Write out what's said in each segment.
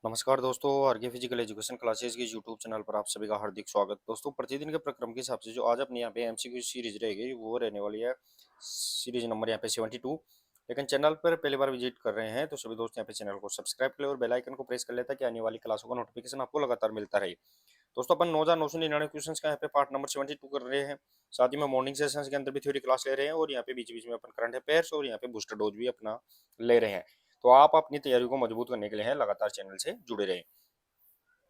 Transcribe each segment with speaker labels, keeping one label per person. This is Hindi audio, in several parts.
Speaker 1: नमस्कार दोस्तों, आरके फिजिकल एजुकेशन क्लासेस की यूट्यूब चैनल पर आप सभी का हार्दिक स्वागत। दोस्तों, प्रतिदिन के प्रक्रम के हिसाब से जो आज अपने यहाँ पे एमसीक्यू सीरीज रहेगी वो रहने वाली है सीरीज नंबर यहाँ पे 72। लेकिन चैनल पर पहली बार विजिट कर रहे हैं तो सभी दोस्त यहाँ पे चैनल को सब्सक्राइब कर ले और बेल आइकन को प्रेस कर लेता कि आने वाली क्लासों का नोटिफिकेशन आपको लगातार मिलता रहे। दोस्तों, अपन 9,999 क्वेश्चन का यहाँ पे पार्ट नंबर 72 कर रहे हैं। साथ ही में मॉर्निंग सेशंस के अंदर भी थ्योरी क्लास ले रहे हैं और यहाँ पे बीच बीच में अपन करंट अफेयर्स और यहाँ पे बूस्टर डोज भी अपना ले रहे हैं। तो आप अपनी तैयारी को मजबूत करने के लिए हैं लगातार चैनल से जुड़े रहें।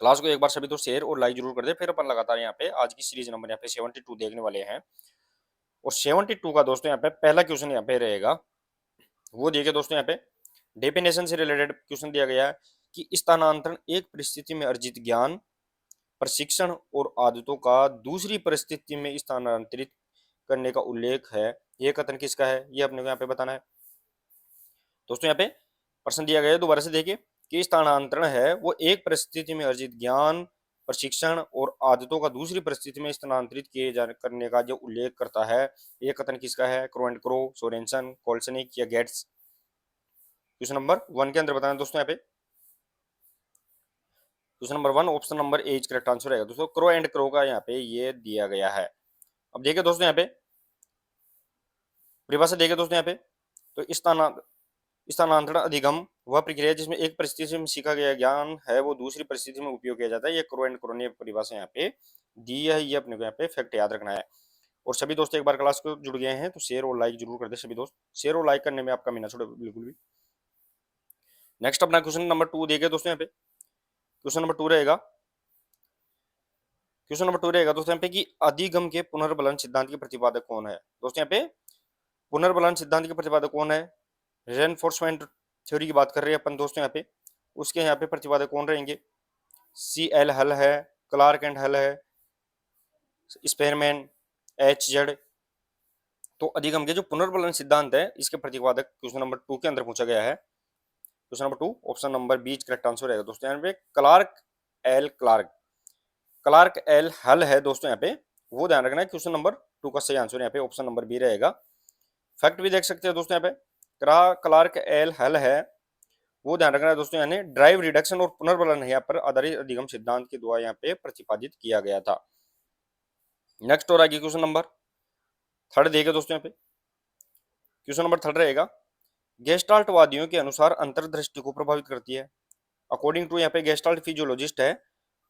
Speaker 1: क्लास को एक बार सभी तो शेयर और लाइक जरूर कर दे। फिर अपन लगातार यहाँ पे आज की सीरीज नंबर यहाँ पे 72 देखने वाले हैं। और 72 का दोस्तों यहाँ पे पहला क्वेश्चन यहाँ पे रहेगा। वो देखिए दोस्तों, यहाँ पे डेफिनेशन से रिलेटेड क्वेश्चन दिया गया है कि स्थानांतरण एक परिस्थिति में अर्जित ज्ञान, प्रशिक्षण और आदतों का दूसरी परिस्थिति में स्थानांतरित करने का उल्लेख है। यह कथन किसका है, ये अपने को यहाँ पे बताना है। दोस्तों, यहाँ पे प्रश्न दिया गया है, दोबारा से देखिए कि स्थानांतरण है वो एक परिस्थिति में अर्जित ज्ञान, प्रशिक्षण और आदतों का दूसरी परिस्थिति में स्थानांतरित किए जाने करने का जो उल्लेख करता है। ये कथन किसका है, क्रो एंड क्रो, सोरेनसन, कोल्सनिक या गेट्स। क्वेश्चन नंबर 1 के अंदर बताना दोस्तों। यहाँ पे question number 1 option number A correct answer रहेगा दोस्तों। क्रो एंड क्रो का यहाँ पे ये दिया गया है। अब देखिए दोस्तों, यहाँ पे परिभाषा देखिए दोस्तों। यहाँ पे तो स्थानांतरण अधिगम वह प्रक्रिया जिसमें एक परिस्थिति में सीखा गया ज्ञान है वो दूसरी परिस्थिति में उपयोग किया जाता है। ये क्रो एंड क्रो ने परिभाषा यहाँ पे दी है। ये अपने को यहाँ पे फैक्ट याद रखना है। और सभी दोस्त एक बार क्लास को जुड़ गए हैं तो शेयर और लाइक जरूर कर दे। सभी दोस्त शेयर और लाइक करने में आपका महीना छोड़े बिल्कुल भी। नेक्स्ट अपना क्वेश्चन नंबर 2 देखिए दोस्तों। यहाँ पे क्वेश्चन नंबर 2 रहेगा। क्वेश्चन नंबर 2 रहेगा दोस्तों यहाँ पे कि अधिगम के पुनर्बलन सिद्धांत के प्रतिपादक कौन है। दोस्तों, यहाँ पे पुनर्बलन सिद्धांत के प्रतिपादक कौन है, रेनफोर्समेंट थ्योरी की बात कर रहे हैं अपन दोस्तों। यहाँ पे उसके यहाँ पे प्रतिपादक कौन रहेंगे, सी एल हल है, क्लार्क एंड हल है, स्पेरमैन, एच जेड। तो अधिगम के जो पुनर्बलन सिद्धांत है इसके प्रतिपादक क्वेश्चन नंबर 2 के अंदर पूछा गया है। Question number 2 option number B correct answer रहेगा दोस्तों। यहाँ पे क्लार्क एल हल है दोस्तों। यहाँ पे वो ध्यान रखना है। क्वेश्चन नंबर 2 का सही आंसर यहाँ पे ऑप्शन नंबर बी रहेगा। फैक्ट भी देख सकते हैं दोस्तों। यहाँ पे क्लार्क एल हल है वो ध्यान रखना है दोस्तों, यानी ड्राइव रिडक्शन और पुनर्बलन यहाँ पर आधारित अधिगम सिद्धांत के द्वारा यहाँ पे प्रतिपादित किया गया था। नेक्स्ट और आगे क्वेश्चन नंबर 3 देखिए दोस्तों। यहाँ पे क्वेश्चन नंबर 3 रहेगा। गेस्टाल्टवादियों के अनुसार अंतर्दृष्टि को प्रभावित करती है। अकॉर्डिंग टू यहाँ पे गेस्टाल्ट फिजियोलॉजिस्ट है,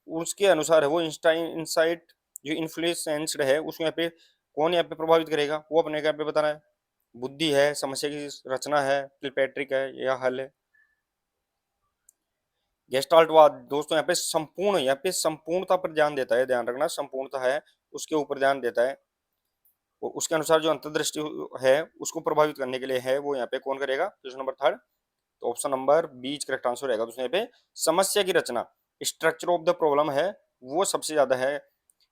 Speaker 1: उसके अनुसार है वो इंसाइट जो इन्फ्लुएंस्ड है उसको यहाँ पे कौन यहाँ पे प्रभावित करेगा, वो अपने यहाँ पे बताना है। बुद्धि है, समस्या की रचना है, किलपैट्रिक है या हल है। गेस्टाल्टवाद दोस्तों यहाँ पे संपूर्णता पर ध्यान देता है। ध्यान रखना, संपूर्णता है उसके ऊपर ध्यान देता है। और उसके अनुसार जो अंतर्दृष्टि है उसको प्रभावित करने के लिए है वो यहाँ पे कौन करेगा। क्वेश्चन नंबर 3 तो option number B correct answer रहेगा दोस्तों। यहाँ पे समस्या की रचना, स्ट्रक्चर ऑफ द प्रॉब्लम है वो सबसे ज्यादा है,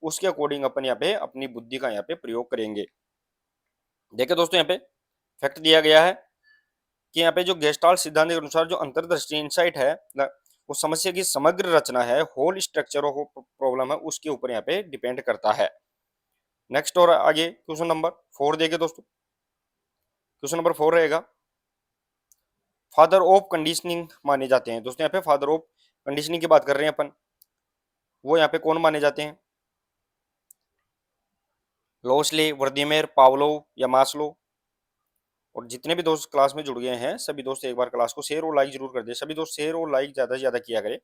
Speaker 1: उसके अकॉर्डिंग अपन यहाँ पे अपनी बुद्धि का यहाँ पे प्रयोग करेंगे। देखिए दोस्तों, यहाँ पे फैक्ट दिया गया है कि यहाँ पे जो गेस्टाल्ट सिद्धांत के अनुसार जो अंतर्दृष्टि इंसाइट है वो समस्या की समग्र रचना है, होल स्ट्रक्चर ऑफ प्रॉब्लम है उसके ऊपर यहाँ पे डिपेंड करता है। नेक्स्ट और आगे क्वेश्चन नंबर 4 देखिए दोस्तों। क्वेश्चन नंबर 4 रहेगा। फादर ऑफ कंडीशनिंग माने जाते हैं दोस्तों। यहाँ पे फादर ऑफ कंडीशनिंग की बात कर रहे हैं अपन, वो यहाँ पे कौन माने जाते हैं, लोस्ले, वर्दीमेर, पावलोव या मास्लो। और जितने भी दोस्त क्लास में जुड़ गए हैं सभी दोस्त एक बार क्लास को शेयर और लाइक जरूर कर दे। सभी दोस्त शेयर और लाइक ज्यादा से ज्यादा किया करें।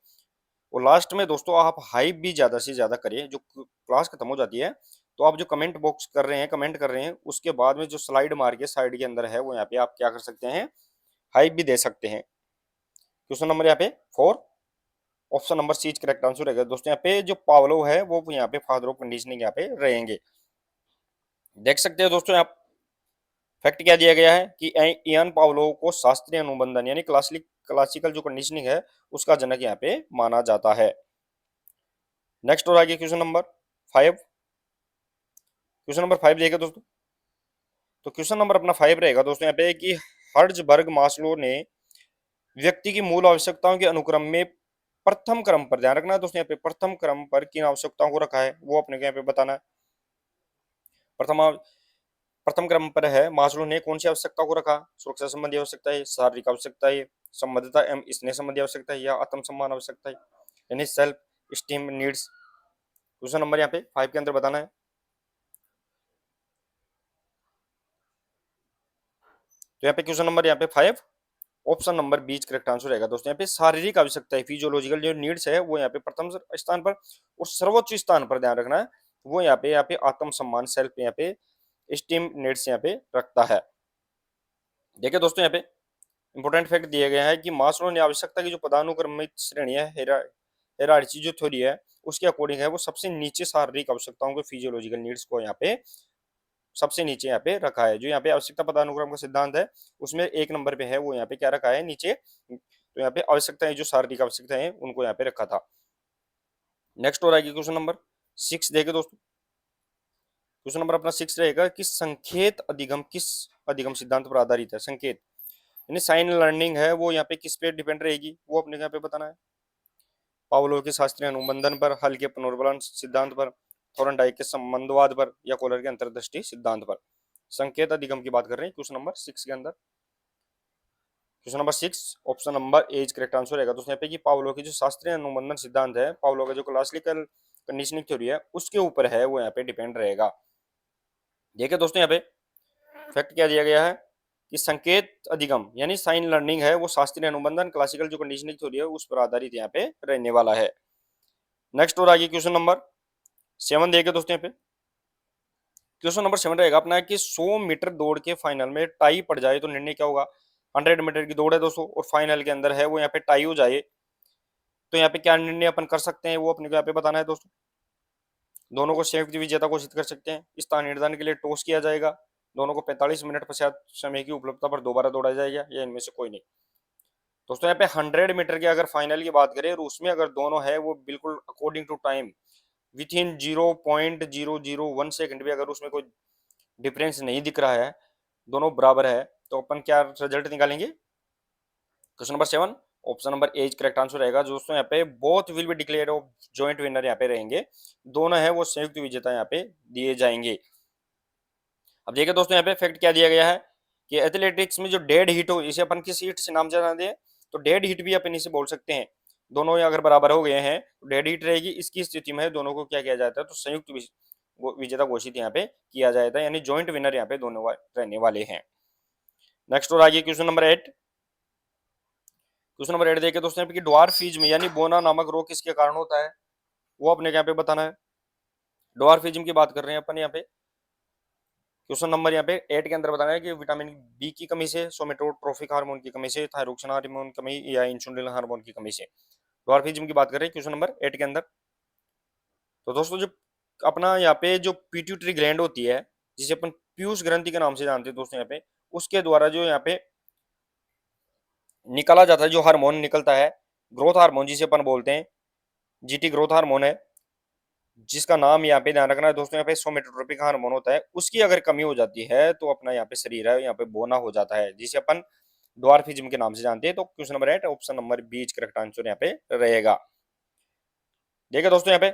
Speaker 1: और लास्ट में दोस्तों आप हाइप भी ज्यादा से ज्यादा करिए। जो क्लास खत्म हो जाती है तो आप जो कमेंट बॉक्स कर रहे हैं, कमेंट कर रहे हैं, उसके बाद में जो स्लाइड मार के साइड के अंदर है वो यहाँ पे आप क्या कर सकते हैं, हाइप भी दे सकते हैं। क्वेश्चन नंबर यहाँ पे 4 option number C correct answer रहेगा दोस्तों। यहाँ पे जो पावलो है वो यहाँ पे फादर ऑफ कंडीशनिंग यहाँ पे रहेंगे। देख सकते हैं दोस्तों, यहाँ फैक्ट क्या दिया गया है कि इयान पावलो को शास्त्रीय अनुबंधन यानी क्लासिकल जो कंडीशनिंग है उसका जनक यहाँ पे माना जाता है। नेक्स्ट और आगे क्वेश्चन नंबर 5। क्वेश्चन नंबर 5 देखिए दोस्तों। तो क्वेश्चन नंबर अपना 5 रहेगा दोस्तों यहाँ पे कि हर्ट्जबर्ग मास्लो ने व्यक्ति की मूल आवश्यकताओं के अनुक्रम में प्रथम क्रम पर, ध्यान रखना है दोस्तों, यहाँ पे प्रथम क्रम पर किन आवश्यकताओं को रखा है वो अपने को यहाँ पे बताना है। प्रथम प्रथम क्रम पर है मास्लो ने कौन सी आवश्यकता को रखा, सुरक्षा संबंधी आवश्यकता है, शारीरिक आवश्यकता है, संबद्धता एवं स्नेह संबंधी आवश्यकता या आत्मसम्मान आवश्यकता है, यानी self esteem needs. Question number यहाँ पे 5 के अंदर बताना है। तो यहाँ पे क्वेश्चन नंबर यहाँ पे 5 ऑप्शन नंबर बीच करेक्ट आंसर रहेगा दोस्तों। यहाँ पे शारीरिक आवश्यकता है, फिजियोलॉजिकल जो नीड्स है वो यहाँ पे प्रथम स्थान पर, और सर्वोच्च स्थान पर ध्यान रखना है वो यहाँ पे आत्मसम्मान सेल्फ यहाँ पे स्टीम नीड्स यहाँ पे रखता है। देखिए दोस्तों यहाँ पे इंपॉर्टेंट फैक्ट दिया गया है कि मास्लो ने आवश्यकता की जो पदानुक्रमित श्रेणी है हेरार्ची जो थ्योरी है उसके अकॉर्डिंग है वो सबसे नीचे शारीरिक आवश्यकताओं के फिजियोलॉजिकल नीड्स को यहाँ पे सबसे नीचे यहाँ पे रखा है। जो यहाँ पे आवश्यकता पदानुक्रम का सिद्धांत है उसमें 1 नंबर पे है वो यहाँ पे क्या रखा है नीचे। तो यहाँ पे आवश्यकताएं जो शारीरिक आवश्यकताएं हैं उनको यहाँ पे रखा था। नेक्स्ट और आएगी क्वेश्चन नंबर 6 देखे दोस्तों। क्वेश्चन नंबर अपना 6 रहेगा कि संकेत अधिगम किस अधिगम सिद्धांत पर आधारित है। संकेत यानी साइन लर्निंग है वो यहाँ पे किस पे डिपेंड रहेगी वो अपने यहाँ पे बताना है। पावलोव के शास्त्रीय अनुबंधन पर, हल के पुनर्बलन सिद्धांत पर, थोरनडाइक के संबंधवाद पर, या कोलर के अंतर्दृष्टि सिद्धांत पर। संकेत अधिगम की बात कर रहे हैं क्वेश्चन नंबर 6 के अंदर। Question number 6 option number A is correct answer रहेगा। तो यहाँ पे कि पावलोव की जो शास्त्रीय अनुबंधन सिद्धांत है, पावलोव का जो क्लासिकल कंडीशनिंग थ्योरी है उसके ऊपर है वो यहाँ पे डिपेंड रहेगा। देखिए दोस्तों यहाँ पे फैक्ट क्या दिया गया है कि संकेत अधिगम यानी साइन लर्निंग है वो शास्त्रीय अनुबंधन क्लासिकल जो कंडीशनिंग थ्योरी है उस पर आधारित यहाँ पे रहने वाला है। नेक्स्ट और आगे क्वेश्चन नंबर 7 देखे दोस्तों यहाँ पे। क्वेश्चन नंबर 7 रहेगा अपना कि 100 मीटर दौड़ के फाइनल में टाई पड़ जाए तो निर्णय क्या होगा। 100 मीटर की दौड़ है दोस्तों और फाइनल के अंदर है वो यहाँ पे टाई हो जाए तो यहाँ पे क्या निर्णय अपन कर सकते हैं वो अपने को यहाँ पे बताना है दोस्तों। दोनों को संयुक्त विजेता घोषित कर सकते हैं, स्थान निर्धारण के लिए टॉस किया जाएगा, दोनों को 45 मिनट पश्चात समय की उपलब्धता पर दोबारा दौड़ा जाएगा, या इनमें से कोई नहीं। दोस्तों यहाँ पे 100 मीटर की अगर फाइनल की बात करें और उसमें अगर दोनों है वो बिल्कुल according to time within 0.001 second भी अगर उसमें कोई डिफरेंस नहीं दिख रहा है, दोनों बराबर है, तो अपन क्या रिजल्ट निकालेंगे। Question number 7 option number A is correct answer रहेगा। दोस्तों यहाँ पे both will be declare of joint winner यहाँ पे रहेंगे, दोनों है वो संयुक्त विजेता यहाँ पे दिए जाएंगे। अब देखिए दोस्तों यहाँ पे फैक्ट क्या दिया गया है कि एथलेटिक्स में जो डेड हिट हो इसे अपन किस हिट से नाम जाना दें, तो डेड हिट भी अपन इसे बोल सकते हैं। दोनों अगर बराबर हो गए हैं तो डेड हिट रहेगी, इसकी स्थिति में दोनों को क्या किया जाता है तो संयुक्त विजेता घोषित यहाँ पे किया जाता है, यानी जॉइंट विनर यहाँ पे दोनों रहने वाले हैं। नेक्स्ट और आगे क्वेश्चन नंबर 8। क्वेश्चन नंबर 8 देखिए दोस्तों यहाँ पे ड्वार्फिज्म यानी बोना नामक रोग किसके कारण होता है वो अपने यहाँ पे बताना है। ड्वार्फिज्म की बात कर रहे हैं अपन यहाँ पे। क्वेश्चन नंबर यहाँ पे 8 के अंदर बताना है कि विटामिन बी की कमी से, सोमेटोट्रोफिक हार्मोन की कमी से, थायरोक्सिन हार्मोन की कमी, या इंसुलिन हार्मोन की कमी से। ड्वार्फिज्म की बात कर रहे हैं क्वेश्चन नंबर 8 के अंदर। तो दोस्तों जो अपना यहाँ पे जो पिट्यूटरी ग्लैंड होती है जिसे अपन पीयूष ग्रंथि के नाम से जानते हैं दोस्तों यहाँ पे, उसके द्वारा जो यहाँ पे निकाला जाता है जो हार्मोन निकलता है, ग्रोथ हार्मोन जिसे अपन बोलते हैं, जीटी ग्रोथ हार्मोन है, जिसका नाम यहाँ पे ध्यान रखना है दोस्तों, यहाँ पे सोमेटोट्रोपिक हार्मोन होता है, उसकी अगर कमी हो जाती है तो अपना यहाँ पे शरीर है यहाँ पे बोना हो जाता है, जिसे अपन ड्वार्फिज्म के नाम से जानते हैं। तो question number 8 option number B correct answer यहाँ पे रहेगा। देखिए दोस्तों यहाँ पे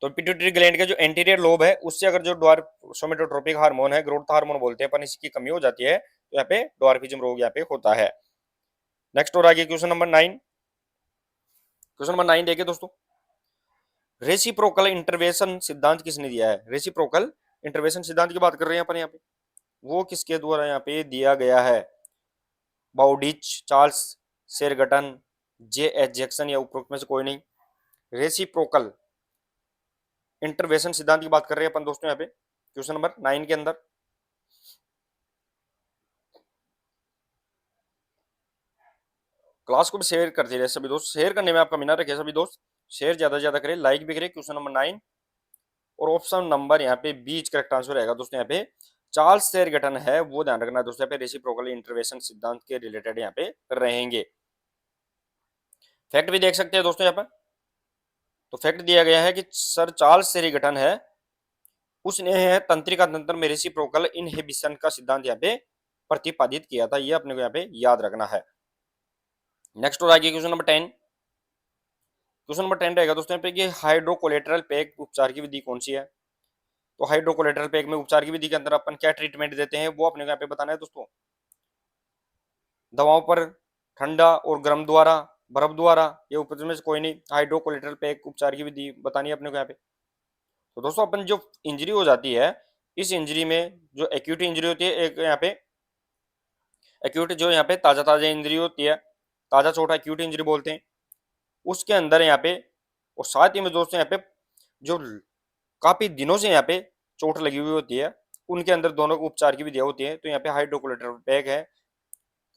Speaker 1: तो पिट्यूटरी ग्लैंड के जो एंटीरियर लोब है उससे अगर जो ड्वार्फ सोमेटोट्रोपिक हार्मोन है, ग्रोथ हार्मोन बोलते हैं अपन, इसकी कमी हो जाती है तो यहाँ पे ड्वार्फिज्म रोग यहाँ पे होता है। नेक्स्ट और आगे क्वेश्चन नंबर 9। क्वेश्चन नंबर 9 देखिए दोस्तों, रेसिप्रोकल इंटरवेंशन सिद्धांत किसने दिया है। रेसिप्रोकल इंटरवेंशन सिद्धांत की बात कर रहे हैं अपन यहाँ पे, वो किसके द्वारा यहाँ पे दिया गया है। Bowditch, Charles Sherrington, J H Jackson, या उपरोक्त में से कोई नहीं। रेसिप्रोकल इंटरवेंशन सिद्धांत की बात कर रहे हैं अपन दोस्तों यहाँ पे क्वेश्चन नंबर 9 के अंदर। क्लास को भी शेयर करते रहे सभी दोस्त, शेयर करने में आपका मिना रखे सभी दोस्त, शेयर ज्यादा से ज्यादा करें, लाइक भी करें। क्वेश्चन नंबर 9 और ऑप्शन नंबर यहाँ पे बीच करेक्ट आंसर रहेगा दोस्तों। यहाँ पे चार्ल्स शेरगटन है वो ध्यान रखना दोस्तों, यहाँ पे रेसिप्रोकल इंटरवेंशन सिद्धांत के रिलेटेड यहाँ पे रहेंगे। फैक्ट भी देख सकते हैं दोस्तों यहाँ पर। तो फैक्ट दिया गया है कि सर चार्ल्स शेरगटन है उसने है तंत्रिका तंत्र में रेसिप्रोकल इनहिबिशन का सिद्धांत यहाँ पे प्रतिपादित किया था, ये अपने को यहाँ पे याद रखना है। नेक्स्ट और आगे क्वेश्चन नंबर 10। क्वेश्चन नंबर 10 रहेगा दोस्तों यहाँ पे कि हाइड्रोकोलेटरल पैक उपचार की विधि कौन सी है। तो हाइड्रोकोलेटरल पैक में उपचार की विधि के अंदर अपन क्या ट्रीटमेंट देते हैं वो अपने को यहाँ पे बताना है दोस्तों। दवाओं पर ठंडा और गर्म द्वारा, बर्फ द्वारा, ये उपचार में से कोई नहीं। हाइड्रो कोलेट्रल पैक उपचार की विधि बतानी है अपने को यहाँ पे। तो दोस्तों अपन जो इंजरी हो जाती है, इस इंजरी में जो एक्यूट इंजरी होती है, एक यहाँ पे एक्यूट जो यहाँ पे ताजा ताजा इंजरी होती है, ताजा चोट एक्यूट इंजरी बोलते हैं, उसके अंदर यहाँ पे, और साथ ही में दोस्तों यहाँ पे जो काफी दिनों से यहाँ पे चोट लगी हुई होती है, उनके अंदर दोनों को उपचार की विधियां होती है। तो यहाँ पे हाइड्रोकोलेट्रल पैक है।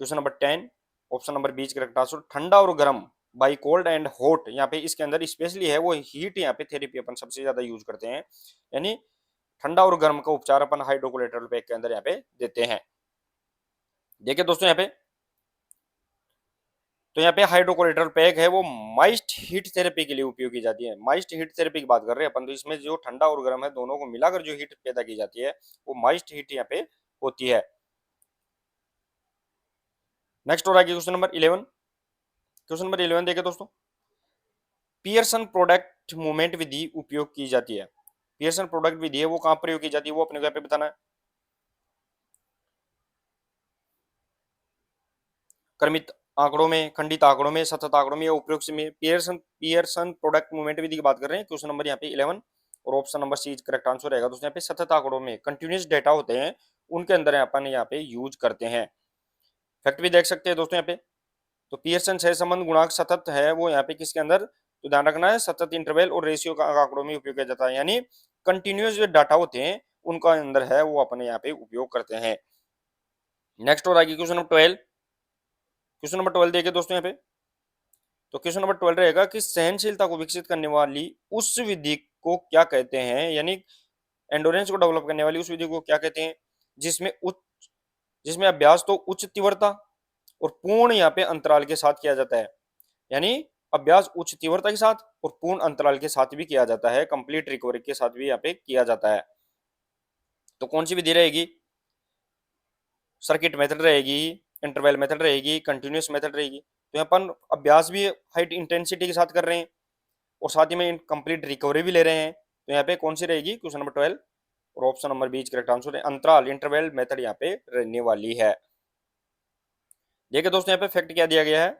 Speaker 1: क्वेश्चन नंबर 10, ऑप्शन नंबर बीच करेक्ट आंसर। ठंडा और गर्म, बाई कोल्ड एंड हॉट, यहाँ पे इसके अंदर स्पेशली है वो हीट, यहाँ पे थेरेपी अपन सबसे ज्यादा यूज करते हैं, यानी ठंडा और गर्म का उपचार अपन हाइड्रोकोलेट्रल पैक के अंदर यहाँ पे देते हैं। देखिए दोस्तों यहाँ पे, तो यहाँ पे हाइड्रोकोलेट्रल पैक है वो माइस्ट हीट थेरेपी के लिए उपयोग की जाती है। माइस्ट हीट थेरेपी की बात कर रहे हैं अपन, तो इसमें जो ठंडा और गर्म है दोनों को मिलाकर जो हीट पैदा की जाती है, वो माइस्ट हीट यहाँ पे होती है। नेक्स्ट और आगे क्वेश्चन नंबर 11। क्वेश्चन नंबर 11 देखे दोस्तों, पियर्सन प्रोडक्ट मूवमेंट विधि उपयोग की जाती है। पियर्सन प्रोडक्ट विधि है वो कहां प्रयोग की जाती है, वो अपने को यहाँ पे बताना है। क्रमित आंकड़ों में, खंडित आंकड़ों में, सतत आंकड़ों में या उपरोक्त में। पियर्सन पियर्सन प्रोडक्ट मूवमेंट विधि की बात कर रहे हैं। क्वेश्चन नंबर यहाँ पे 11 और option number C correct answer रहेगा दोस्तों। यहाँ पे सतत आंकड़ों में कंटिन्यूस डेटा होते हैं, उनके अंदर अपन यहाँ पे यूज करते हैं। फैक्ट भी देख सकते हैं दोस्तों यहाँ पे। तो पियर्सन सहसंबंध गुणांक सतत है वो यहाँ पे किसके अंदर, तो ध्यान रखना है सतत इंटरवल और रेशियो का आंकड़ों में उपयोग किया जाता है, यानी कंटिन्यूस जो डाटा होते हैं उनका अंदर है वो अपने यहाँ पे उपयोग करते हैं। नेक्स्ट और आगे क्वेश्चन नंबर 12। क्वेश्चन नंबर 12 देखिए दोस्तों यहाँ पे। तो क्वेश्चन नंबर 12 रहेगा कि सहनशीलता को विकसित करने वाली उस विधि को क्या कहते हैं, यानी एंडोरेंस को डेवलप करने वाली उस विधि को क्या कहते हैं जिसमें उच्च जिसमें अभ्यास तो उच्च तीव्रता और पूर्ण यहाँ पे अंतराल के साथ किया जाता है, यानी अभ्यास उच्च तीव्रता के साथ और पूर्ण अंतराल के साथ भी किया जाता है, कंप्लीट रिकवरी के साथ भी यहाँ पे किया जाता है। तो कौन सी विधि रहेगी, सर्किट मेथड रहेगी, इंटरवल मेथड रहेगी, कंटिन्यूस मेथड रहेगी। तो यहाँ पर अभ्यास भी हाई इंटेंसिटी के साथ कर रहे हैं और साथ ही में कंप्लीट रिकवरी भी ले रहे हैं, तो यहाँ पे कौन सी रहेगी, क्वेश्चन नंबर 12 और ऑप्शन नंबर बीच करेक्ट आंसर है, अंतराल इंटरवल मेथड यहाँ पे रहने वाली है। देखिए दोस्तों यहाँ पे फैक्ट क्या दिया गया है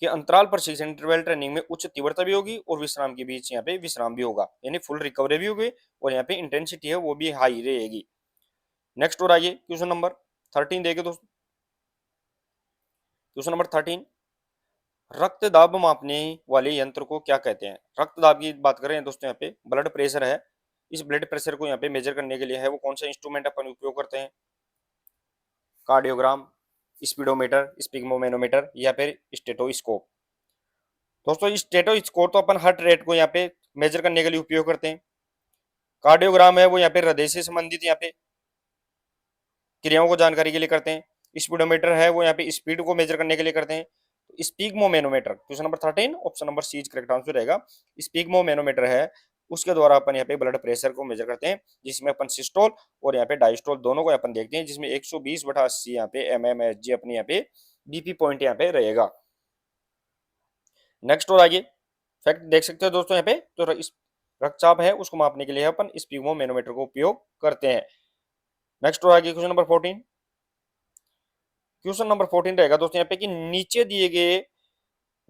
Speaker 1: कि अंतराल प्रशिक्षण इंटरवल ट्रेनिंग में उच्च तीव्रता भी होगी और विश्राम के बीच यहाँ पे विश्राम भी होगा, यानी फुल रिकवरी भी होगी और यहाँ पे इंटेंसिटी है वो भी हाई रहेगी। नेक्स्ट और आइए क्वेश्चन नंबर 13 देखिए दोस्तों। क्वेश्चन नंबर 13, रक्त दाब मापने वाले यंत्र को क्या कहते हैं। रक्त दाब की बात कर रहे हैं दोस्तों, यहाँ पे ब्लड प्रेशर है, इस ब्लड प्रेशर को यहाँ पे मेजर करने के लिए है वो कौन सा इंस्ट्रूमेंट अपन उपयोग करते हैं, कार्डियोग्राम, स्पीडोमीटर, स्पिग्मोमेनोमीटर या फिर स्टेटोस्कोप। दोस्तों स्टेटोस्कोप तो अपन हार्ट रेट को यहाँ पे मेजर करने के लिए उपयोग करते हैं। कार्डियोग्राम है वो यहाँ पे हृदय से संबंधित यहाँ पे क्रियाओं को जानकारी के लिए करते हैं। स्पीडोमीटर है वो यहाँ पे स्पीड को मेजर करने के लिए करते हैं। तो sphygmomanometer, question number 13 option number C correct answer रहेगा। स्पिग्मोमेनोमीटर है उसके द्वारा अपन यहाँ पे ब्लड प्रेशर को मेजर करते हैं, जिसमें अपन सिस्टोल और यहाँ पे डायस्टोल दोनों को अपन देखते हैं, जिसमें 120/80 यहाँ पे mmHg अपने यहाँ पे बीपी पॉइंट यहाँ पे रहेगा। नेक्स्ट और आगे फैक्ट देख सकते हो दोस्तों यहाँ पे, तो रक्तचाप है उसको मापने के लिए अपन स्पिग्मोमेनोमीटर को उपयोग करते हैं। नेक्स्ट और आगे क्वेश्चन नंबर 14। क्वेश्चन नंबर 14 रहेगा दोस्तों यहाँ पे कि नीचे दिए गए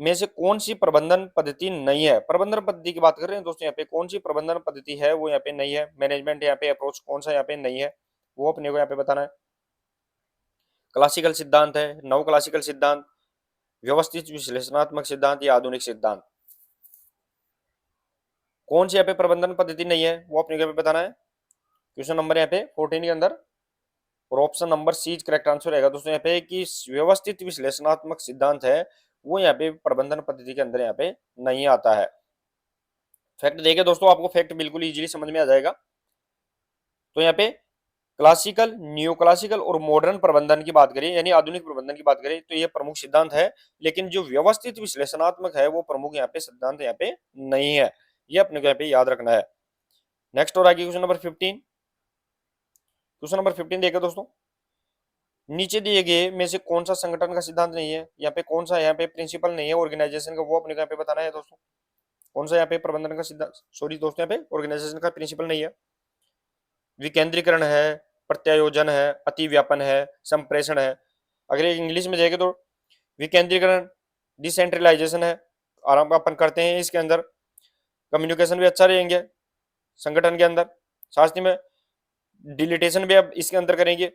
Speaker 1: में से कौन सी प्रबंधन पद्धति नहीं है। प्रबंधन पद्धति की बात कर रहे हैं दोस्तों, यहाँ पे कौन सी प्रबंधन पद्धति है वो यहाँ पे नहीं है, मैनेजमेंट यहाँ पे अप्रोच कौन सा यहाँ पे नहीं है, वो अपने को यहाँ पे बताना है। क्लासिकल सिद्धांत है, नव क्लासिकल सिद्धांत, व्यवस्थित विश्लेषणात्मक सिद्धांत या आधुनिक सिद्धांत। कौन सी यहाँ पे प्रबंधन पद्धति नहीं है वो अपने को यहाँ पे बताना है क्वेश्चन नंबर यहाँ पे 14 के अंदर, और option number C correct answer रहेगा दोस्तों यहाँ पे कि व्यवस्थित विश्लेषणात्मक सिद्धांत है वो यहाँ पे प्रबंधन पद्धति के अंदर यहाँ पे नहीं आता है। फैक्ट देखिए दोस्तों, आपको फैक्ट बिल्कुल इजीली समझ में आ जाएगा। तो यहाँ पे क्लासिकल, न्यू क्लासिकल और मॉडर्न प्रबंधन की बात करें, यानी आधुनिक प्रबंधन की बात करें, तो ये प्रमुख सिद्धांत है, लेकिन जो व्यवस्थित विश्लेषणात्मक है वो प्रमुख यहाँ पे सिद्धांत यहाँ पे नहीं है, ये अपने को यहाँ पे याद रखना है। नेक्स्ट और आगे क्वेश्चन नंबर 15। क्वेश्चन नंबर 15 देखिए दोस्तों, नीचे दिए गए में से कौन सा संगठन का सिद्धांत नहीं है, यहाँ पे कौन सा यहाँ पे प्रिंसिपल नहीं है ऑर्गेनाइजेशन का, वो अपने को यहाँ पे बताना है दोस्तों। कौन सा यहाँ पे प्रबंधन का सिद्धांत, सॉरी दोस्तों यहाँ पे ऑर्गेनाइजेशन का प्रिंसिपल नहीं है। विकेंद्रीकरण है, प्रत्यायोजन है, अति व्यापन है, संप्रेषण है। अगर एक इंग्लिश में देखें तो विकेंद्रीकरण, डिसेंट्रलाइजेशन है, आराम अपन करते हैं इसके अंदर। कम्युनिकेशन भी अच्छा रहेंगे संगठन के अंदर। साथ ही में डिलीटेशन भी अब इसके अंदर करेंगे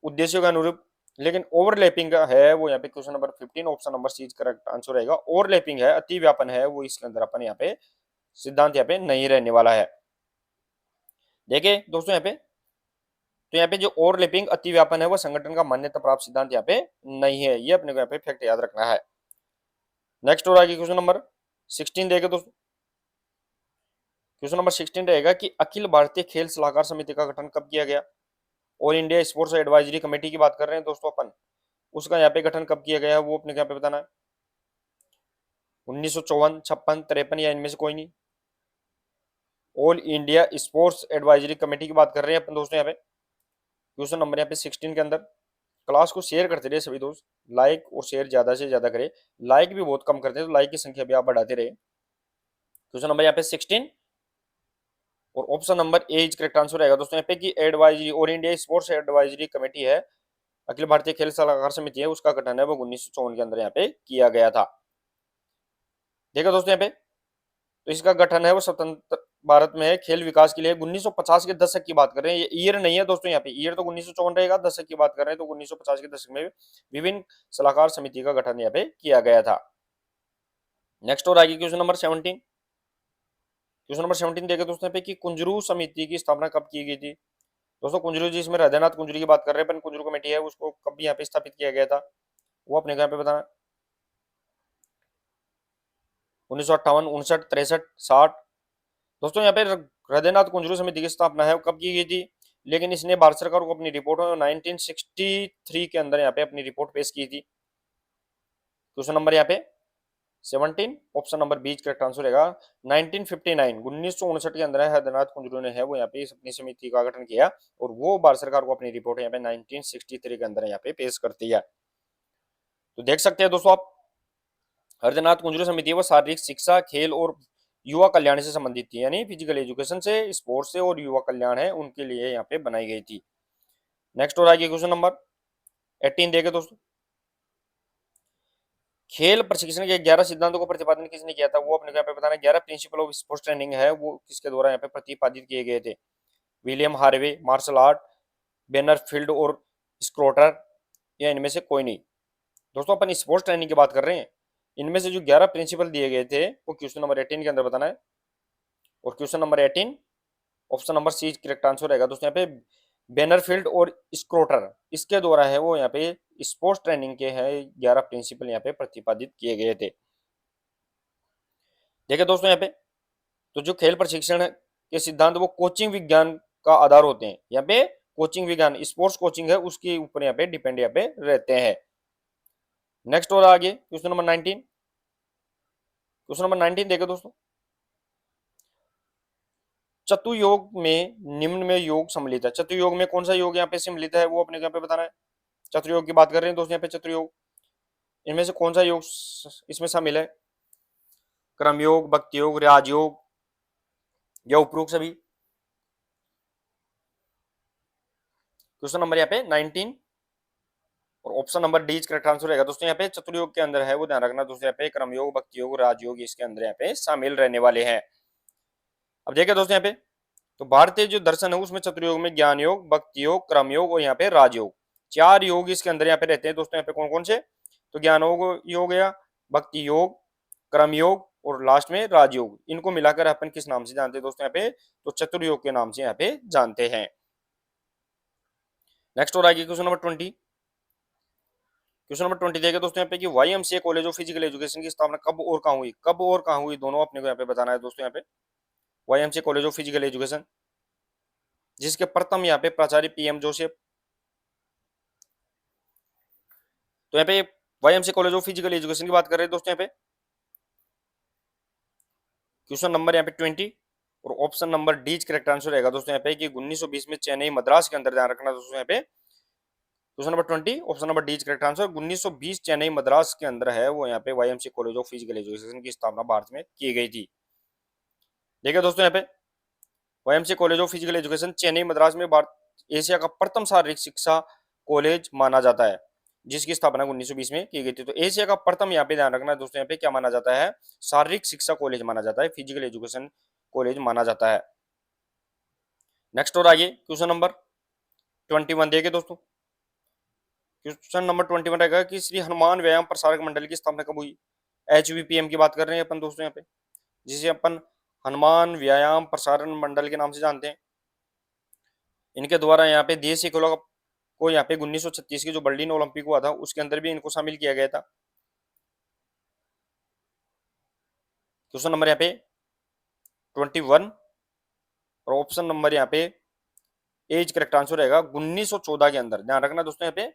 Speaker 1: उद्देश्यों के अनुरूप। लेकिन ओवरलैपिंग का है वो यहाँ पे question number 15 option number C correct answer रहेगा। ओवरलैपिंग है, अति व्यापन है, वो इसके अंदर अपन यहाँ पे सिद्धांत यहाँ पे नहीं रहने वाला है। देखिए दोस्तों यहाँ पे, तो यहाँ पे जो ओवरलैपिंग अति व्यापन है वो संगठन का मान्यता प्राप्त सिद्धांत यहाँ पे नहीं है, ये अपने को यहाँ पे फैक्ट याद रखना है। नेक्स्ट और आगे क्वेश्चन नंबर 16 देखे दोस्तों। क्वेश्चन नंबर 16 रहेगा कि अखिल भारतीय खेल सलाहकार समिति का गठन कब किया गया। All India sports advisory committee की बात कर रहे हैं दोस्तों अपन, उसका यहाँ पे गठन कब किया गया है वो अपने यहाँ पे बताना है। 1954, 56, 53 या इनमें से कोई नहीं। All India sports advisory committee की बात कर रहे हैं अपन दोस्तों यहाँ पे। क्वेश्चन नंबर यहाँ पे 16 के अंदर। क्लास को शेयर करते रहे सभी दोस्त, लाइक और शेयर ज्यादा से ज्यादा करें। लाइक भी बहुत कम करते हैं, तो लाइक की संख्या भी आप बढ़ाते रहे। क्वेश्चन नंबर यहाँ पे 16 और option number A is correct answer रहेगा दोस्तों यहाँ पे कि advisory, all India sports advisory committee है, अखिल भारतीय खेल सलाहकार समिति है, उसका गठन है वो 1954 के अंदर यहाँ पे किया गया था। देखो दोस्तों यहाँ पे, तो इसका गठन है वो स्वतंत्र भारत में है खेल विकास के लिए। 1950 के दशक की बात कर रहे हैं, ये ईयर नहीं है दोस्तों यहाँ पे, ईयर तो 1954 रहेगा, दशक की बात कर रहे हैं तो 1950 के दशक में विभिन्न सलाहकार समिति का गठन यहाँ पे किया गया था। नेक्स्ट और आगे क्वेश्चन नंबर 17। क्वेश्चन नंबर 17 देखे दोस्तों पे कि कुंजरू समिति की स्थापना कब की गई थी। दोस्तों कुंजरू जी, इसमें हृदयनाथ कुंजरू की बात कर रहे हैं अपन। कुंजरू कमेटी है उसको कब यहाँ पे स्थापित किया गया था वो अपने यहाँ पे बताना। 1958, 59, 63, 60। दोस्तों यहाँ पे हृदयनाथ कुंजरू समिति की स्थापना है कब की गई थी, लेकिन इसने भारत सरकार को अपनी रिपोर्ट 1963 के अंदर यहाँ पे अपनी रिपोर्ट पेश की थी। क्वेश्चन नंबर यहाँ पे 17 option number B correct answer रहेगा। 1959, 1959 के अंदर हृदयनाथ कुंजरू ने है वो यहाँ पे अपनी समिति का गठन किया और वो भारत सरकार को अपनी रिपोर्ट यहाँ पे 1963 के अंदर यहाँ पे पेश करती है। तो देख सकते हैं दोस्तों आप, हरदनाथ कुंजरू समिति वो शारीरिक शिक्षा, खेल और युवा कल्याण से संबंधित थी, यानी फिजिकल एजुकेशन से, स्पोर्ट्स से और युवा कल्याण है उनके लिए यहाँ पे बनाई गई थी। नेक्स्ट और आगे क्वेश्चन नंबर 18 देखे दोस्तों। खेल प्रशिक्षण के 11 सिद्धांतों को प्रतिपादन किसने किया था वो अपने यहाँ पे बताना। 11 प्रिंसिपल ऑफ स्पोर्ट्स ट्रेनिंग है वो किसके द्वारा यहाँ पे प्रतिपादित किए गए थे। विलियम हार्वे, मार्शल आर्ट, बेनरफील्ड और स्क्रोटर, या इनमें से कोई नहीं। दोस्तों अपन स्पोर्ट्स ट्रेनिंग की बात कर रहे हैं, इनमें से जो 11 प्रिंसिपल दिए गए थे वो क्वेश्चन नंबर 18 के अंदर बताना है। और question number 18 option number C correct answer रहेगा दोस्तों यहाँ पे। बेनरफील्ड और स्क्रोटर, इसके द्वारा है वो यहाँ पे स्पोर्ट्स ट्रेनिंग के है 11 प्रिंसिपल यहाँ पे प्रतिपादित किए गए थे। देखिए दोस्तों यहाँ पे, तो जो खेल प्रशिक्षण के सिद्धांत वो कोचिंग विज्ञान का आधार होते हैं। यहाँ पे कोचिंग विज्ञान, स्पोर्ट्स कोचिंग है उसके ऊपर यहाँ पे डिपेंड यहाँ पे रहते हैं। नेक्स्ट और आगे क्वेश्चन नंबर 19। क्वेश्चन नंबर 19 देखे दोस्तों। चतुर्योग में निम्न में योग सम्मिलित है। चतुर्योग में कौन सा योग यहाँ पे सम्मिलित है वो अपने यहाँ पे बताना है। चतुर्योग की बात कर रहे हैं दोस्तों यहाँ पे चतुर्योग, इनमें से कौन सा योग इसमें शामिल है। क्रमयोग, भक्ति योग, राजयोग या उपरोक्त सभी। क्वेश्चन नंबर यहाँ पे 19 और option number D correct answer रहेगा दोस्तों। यहाँ पे चतुर्योग के अंदर है वो ध्यान रखना दोस्तों, यहाँ पे क्रमयोग, भक्ति योग, राजयोग इसके अंदर यहाँ पे शामिल रहने वाले हैं। अब देखिए दोस्तों यहाँ पे, तो भारतीय जो दर्शन है उसमें चतुर्योग में ज्ञान योग, भक्ति योग, कर्म योग और यहाँ पे राजयोग, 4 योग इसके अंदर यहाँ पे रहते हैं दोस्तों। यहाँ पे कौन कौन से, तो ज्ञान योग गया, भक्ति योग, कर्म योग और लास्ट में राजयोग। इनको मिलाकर अपन किस नाम से जानते हैं दोस्तों यहाँ पे, तो चतुर्योग के नाम से यहाँ पे जानते हैं। नेक्स्ट और आगे क्वेश्चन नंबर 20। क्वेश्चन नंबर 20 देखे दोस्तों यहाँ पे कि YMCA college of physical education की स्थापना कब और कहाँ हुई। कब और कहाँ हुई दोनों अपने को यहाँ पे बताना है दोस्तों। यहाँ पे YMCA college of physical education, जिसके प्रथम यहाँ पे प्राचार्य PM जोसेफ। तो यहाँ पे YMCA college of physical education की बात कर रहे हैं दोस्तों यहाँ पे। क्वेश्चन नंबर यहाँ पे 20 और option number D correct answer रहेगा दोस्तों यहाँ पे कि 1920 में चेन्नई मद्रास के अंदर, ध्यान रखना दोस्तों यहाँ पे। Question number 20 option number D correct answer. 1920 Chennai Madras के अंदर है वो यहाँ पे YMCA college of physical education की स्थापना भारत में की गई थी। देखिए दोस्तों यहाँ पे YMCA college of physical education Chennai Madras में भारत एशिया का प्रथम शारीरिक शिक्षा कॉलेज माना जाता है। जिसकी स्थापना 1920 में की गई थी। तो एशिया का प्रथम यहाँ पे ध्यान रखना है दोस्तों, यहाँ पे क्या माना जाता है, शारीरिक शिक्षा कॉलेज माना जाता है, फिजिकल एजुकेशन कॉलेज माना जाता है। नेक्स्ट और आगे क्वेश्चन नंबर 21 देखिए दोस्तों। क्वेश्चन नंबर 21 रहेगा कि श्री हनुमान व्यायाम प्रसारक मंडल की स्थापना कब हुई। HVPM की बात कर रहे हैं अपन दोस्तों यहाँ पे, जिसे अपन हनुमान व्यायाम प्रसारण मंडल के नाम से जानते हैं। इनके द्वारा यहाँ पे देशी खेलों को यहाँ पे 1936 की जो बर्लिन ओलंपिक हुआ था उसके अंदर भी इनको शामिल किया गया था। क्वेश्चन नंबर यहाँ पे 21 और ऑप्शन नंबर यहाँ पे एज करेक्ट आंसर रहेगा 1914 के अंदर। ध्यान रखना दोस्तों, यहाँ पे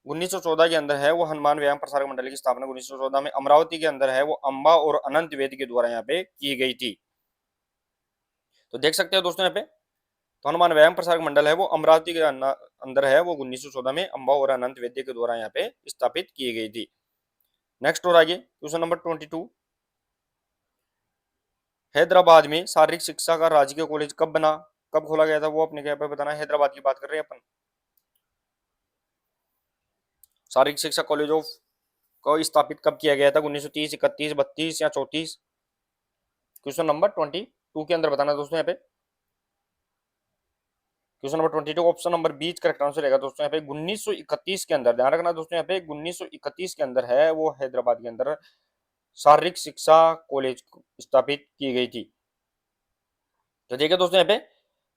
Speaker 1: 1914 के अंदर है वो हनुमान व्यायाम प्रसारक मंडल की स्थापना 1914 में अमरावती के अंदर है वो अंबा और अनंत वेद के द्वारा यहाँ पे की गई थी। तो देख सकते हो दोस्तों यहाँ पे, तो हनुमान व्यायाम प्रसारक मंडल है वो अमरावती के अंदर है वो 1914 में अंबा और अनंत वेद के द्वारा यहाँ पे स्थापित की गई थी। नेक्स्ट और आगे क्वेश्चन नंबर 22, हैदराबाद में शारीरिक शिक्षा का राजकीय कॉलेज कब बना, कब खोला गया था, वो अपने यहाँ पे बताना है। हैदराबाद की बात कर रहे हैं अपन। शारीरिक शिक्षा कॉलेज ऑफ को स्थापित कब किया गया था, 1930, 31, 32 या 34। क्वेश्चन नंबर 22 के अंदर बताना दोस्तों यहाँ पे। Question number 22 option number B correct answer रहेगा दोस्तों यहाँ पे 1931 के अंदर। ध्यान रखना दोस्तों, यहाँ पे 1931 के अंदर है वो हैदराबाद के अंदर शारीरिक शिक्षा कॉलेज स्थापित की गई थी। तो देखिए दोस्तों यहाँ पे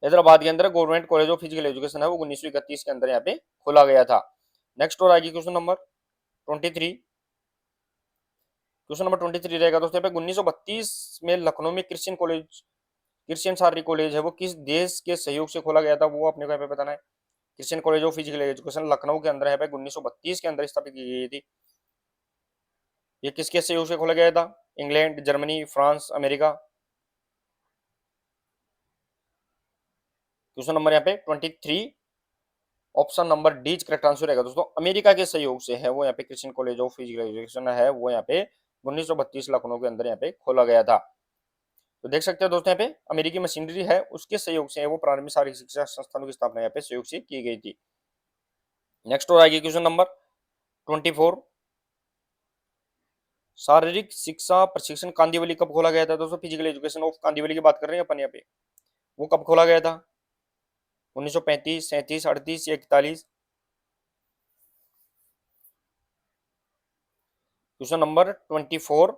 Speaker 1: हैदराबाद के अंदर government college of physical education है वो 1931 के अंदर यहाँ पे खोला गया था। नेक्स्ट और आगे क्वेश्चन नंबर 23। क्वेश्चन नंबर 23 रहेगा दोस्तों यहाँ पे 1932 में लखनऊ में क्रिश्चियन कॉलेज, क्रिश्चियन शारीरिक कॉलेज है वो किस देश के सहयोग से खोला गया था, वो अपने को यहाँ पे बताना है। Christian college of physical education Lucknow के अंदर है 1932 के अंदर स्थापित की गई थी। ये किसके सहयोग से खोला गया था, England, Germany, France, America. Question number यहाँ पे 23 option number D correct answer रहेगा दोस्तों, अमेरिका के सहयोग से है वो यहाँ पे Christian college of physical education है वो यहाँ पे 1932 लखनऊ के अंदर यहाँ पे खोला गया था। तो देख सकते हो दोस्तों यहाँ पे अमेरिकी मशीनरी है उसके सहयोग से है वो प्रारंभिक शारीरिक शिक्षा संस्थानों की स्थापना यहाँ पे सहयोग से की गई थी। नेक्स्ट और आगे क्वेश्चन नंबर 24, शारीरिक शिक्षा प्रशिक्षण कांदिवली कब खोला गया था दोस्तों, फिजिकल एजुकेशन ऑफ कांदिवली की बात कर रहे हैं अपन यहाँ पे, वो कब खोला गया था, 1935, 37, 38 या 41। क्वेश्चन नंबर 24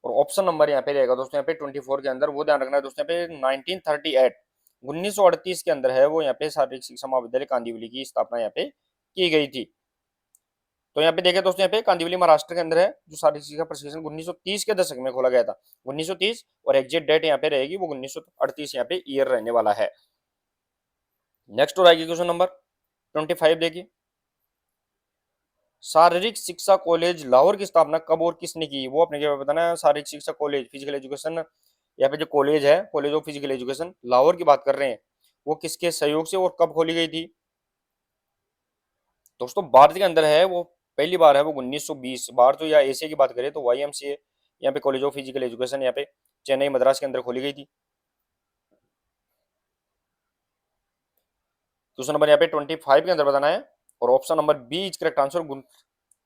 Speaker 1: और ऑप्शन नंबर यहाँ पे रहेगा दोस्तों यहाँ पे 24 के अंदर, वो ध्यान रखना है दोस्तों यहाँ पे 1938 1938 के अंदर है वो यहाँ पे शारीरिक शिक्षा महाविद्यालय कांदिवली की स्थापना यहाँ पे की गई थी। तो यहाँ पे देखें दोस्तों यहाँ पे कांदिवली महाराष्ट्र के अंदर है जो शारीरिक शिक्षा प्रशिक्षण 1930 के दशक में खोला गया था 1930, और एग्जैक्ट डेट यहाँ पे रहेगी वो 1938 यहाँ पे ईयर रहने वाला है। नेक्स्ट और आएगी क्वेश्चन नंबर 25 देखिए, शारीरिक शिक्षा कॉलेज लाहौर की स्थापना कब और किसने की, वो अपने क्या बताना है। शारीरिक शिक्षा कॉलेज फिजिकल एजुकेशन यहाँ पे जो कॉलेज है college of physical education Lahore की बात कर रहे हैं वो किसके सहयोग से और कब खोली गई थी दोस्तों, भारत के अंदर है वो पहली बार है वो 1920। भारत या एशिया की बात करें तो YMCA यहाँ पे कॉलेज ऑफ फिजिकल एजुकेशन यहाँ पे चेन्नई मद्रास के अंदर खोली गई थी। क्वेश्चन नंबर यहाँ पे 25 के अंदर बताना है और option number B is correct answer.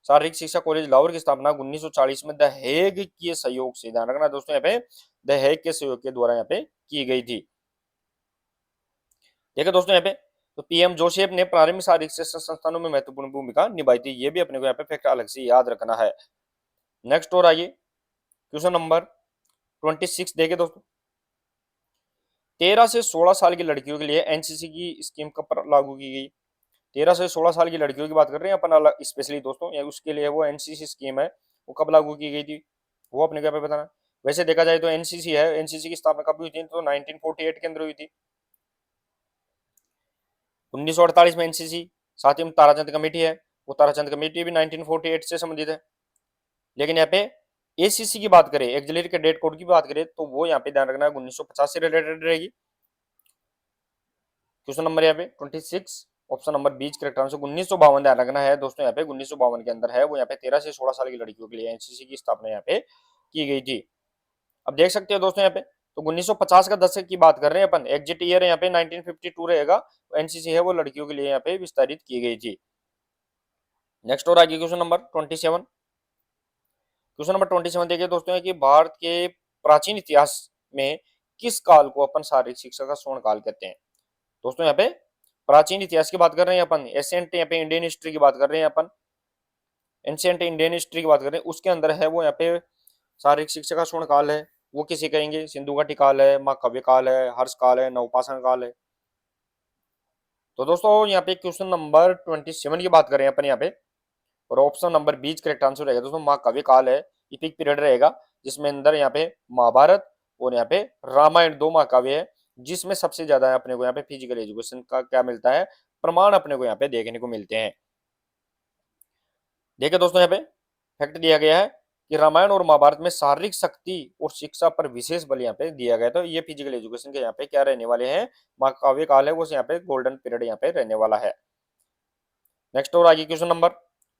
Speaker 1: शारीरिक शिक्षा कॉलेज लाहौर की स्थापना 1940 में द हेग के सहयोग से, ध्यान रखना दोस्तों यहाँ पे द हेग के सहयोग के द्वारा यहाँ पे की गई थी। देखिए दोस्तों यहाँ पे तो PM जोसेफ ने प्रारंभिक शारीरिक शिक्षा संस्थानों में महत्वपूर्ण भूमिका निभाई थी, ये भी अपने को यहाँ पे फैक्ट अलग से याद रखना है। नेक्स्ट और आइए क्वेश्चन नंबर 26 देखिए दोस्तों, 13 से 16 साल की लड़कियों के लिए NCC की स्कीम कब लागू की गई। 13 से 16 साल की लड़कियों की बात कर रहे हैं अपन अलग स्पेशली दोस्तों, या उसके लिए वो NCC स्कीम है वो कब लागू की गई थी, वो अपने क्या पे बताना। वैसे देखा जाए तो NCC है, NCC की स्थापना कब हुई थी तो 1948 के अंदर हुई थी। 1948 में NCC, साथ ही में ताराचंद कमेटी है वो ताराचंद कमेटी भी 1948 से संबंधित है। लेकिन यहाँ पे ACC की बात करें, एक्सिलरी कैडेट कोड की बात करें तो वो यहाँ पे ध्यान रखना है 1950 से रिलेटेड रहेगी। क्वेश्चन नंबर यहाँ पे 26 ऑप्शन नंबर बीच करेक्ट आंसर 1952 ध्यान रखना है दोस्तों, यहाँ पे 1952 के अंदर है वो यहाँ पे 13 से 16 साल की लड़कियों के लिए NCC की स्थापना यहाँ पे की गई थी। अब देख सकते हो दोस्तों यहाँ पे तो 1950 का दशक की बात कर रहे हैं अपन, एग्जिट ईयर यहाँ पे 1952 रहेगा। NCC है वो लड़कियों के लिए यहाँ पे विस्तारित की गई थी। नेक्स्ट और आगे क्वेश्चन नंबर 27। क्वेश्चन नंबर 27 देखिए दोस्तों, है कि भारत के प्राचीन इतिहास में किस काल को अपन शारीरिक शिक्षा का स्वर्ण काल कहते हैं। दोस्तों यहाँ पे प्राचीन इतिहास की बात कर रहे हैं अपन, एशियंट यहाँ पे इंडियन हिस्ट्री की बात कर रहे हैं अपन, एंशियंट इंडियन हिस्ट्री की बात कर रहे हैं, उसके अंदर है वो यहाँ पे शारीरिक शिक्षा का स्वर्ण काल है। वो किसे कहेंगे, सिंधु घाटी काल है, महाकाव्य काल है, हर्ष काल है, नवपाषाण काल है। तो दोस्तों यहाँ पे क्वेश्चन नंबर 27 की बात करें अपन यहाँ पे, और ऑप्शन नंबर 20 करेक्ट आंसर रहेगा दोस्तों, महाकाव्य काल है। ये पीक पीरियड रहेगा जिसमें अंदर यहाँ पे महाभारत और यहाँ पे रामायण दो महाकाव्य है, जिसमें सबसे ज्यादा अपने को यहाँ पे फिजिकल एजुकेशन का क्या मिलता है, प्रमाण अपने को यहाँ पे देखने को मिलते हैं। देखिए दोस्तों यहाँ पे फैक्ट दिया गया है कि रामायण और महाभारत में शारीरिक शक्ति और शिक्षा पर विशेष बल यहाँ पे दिया गया, तो ये फिजिकल एजुकेशन के यहाँ पे क्या रहने वाले हैं, महाकाव्य काल है वो यहाँ पे गोल्डन पीरियड यहाँ पे रहने वाला है। नेक्स्ट और आगे क्वेश्चन नंबर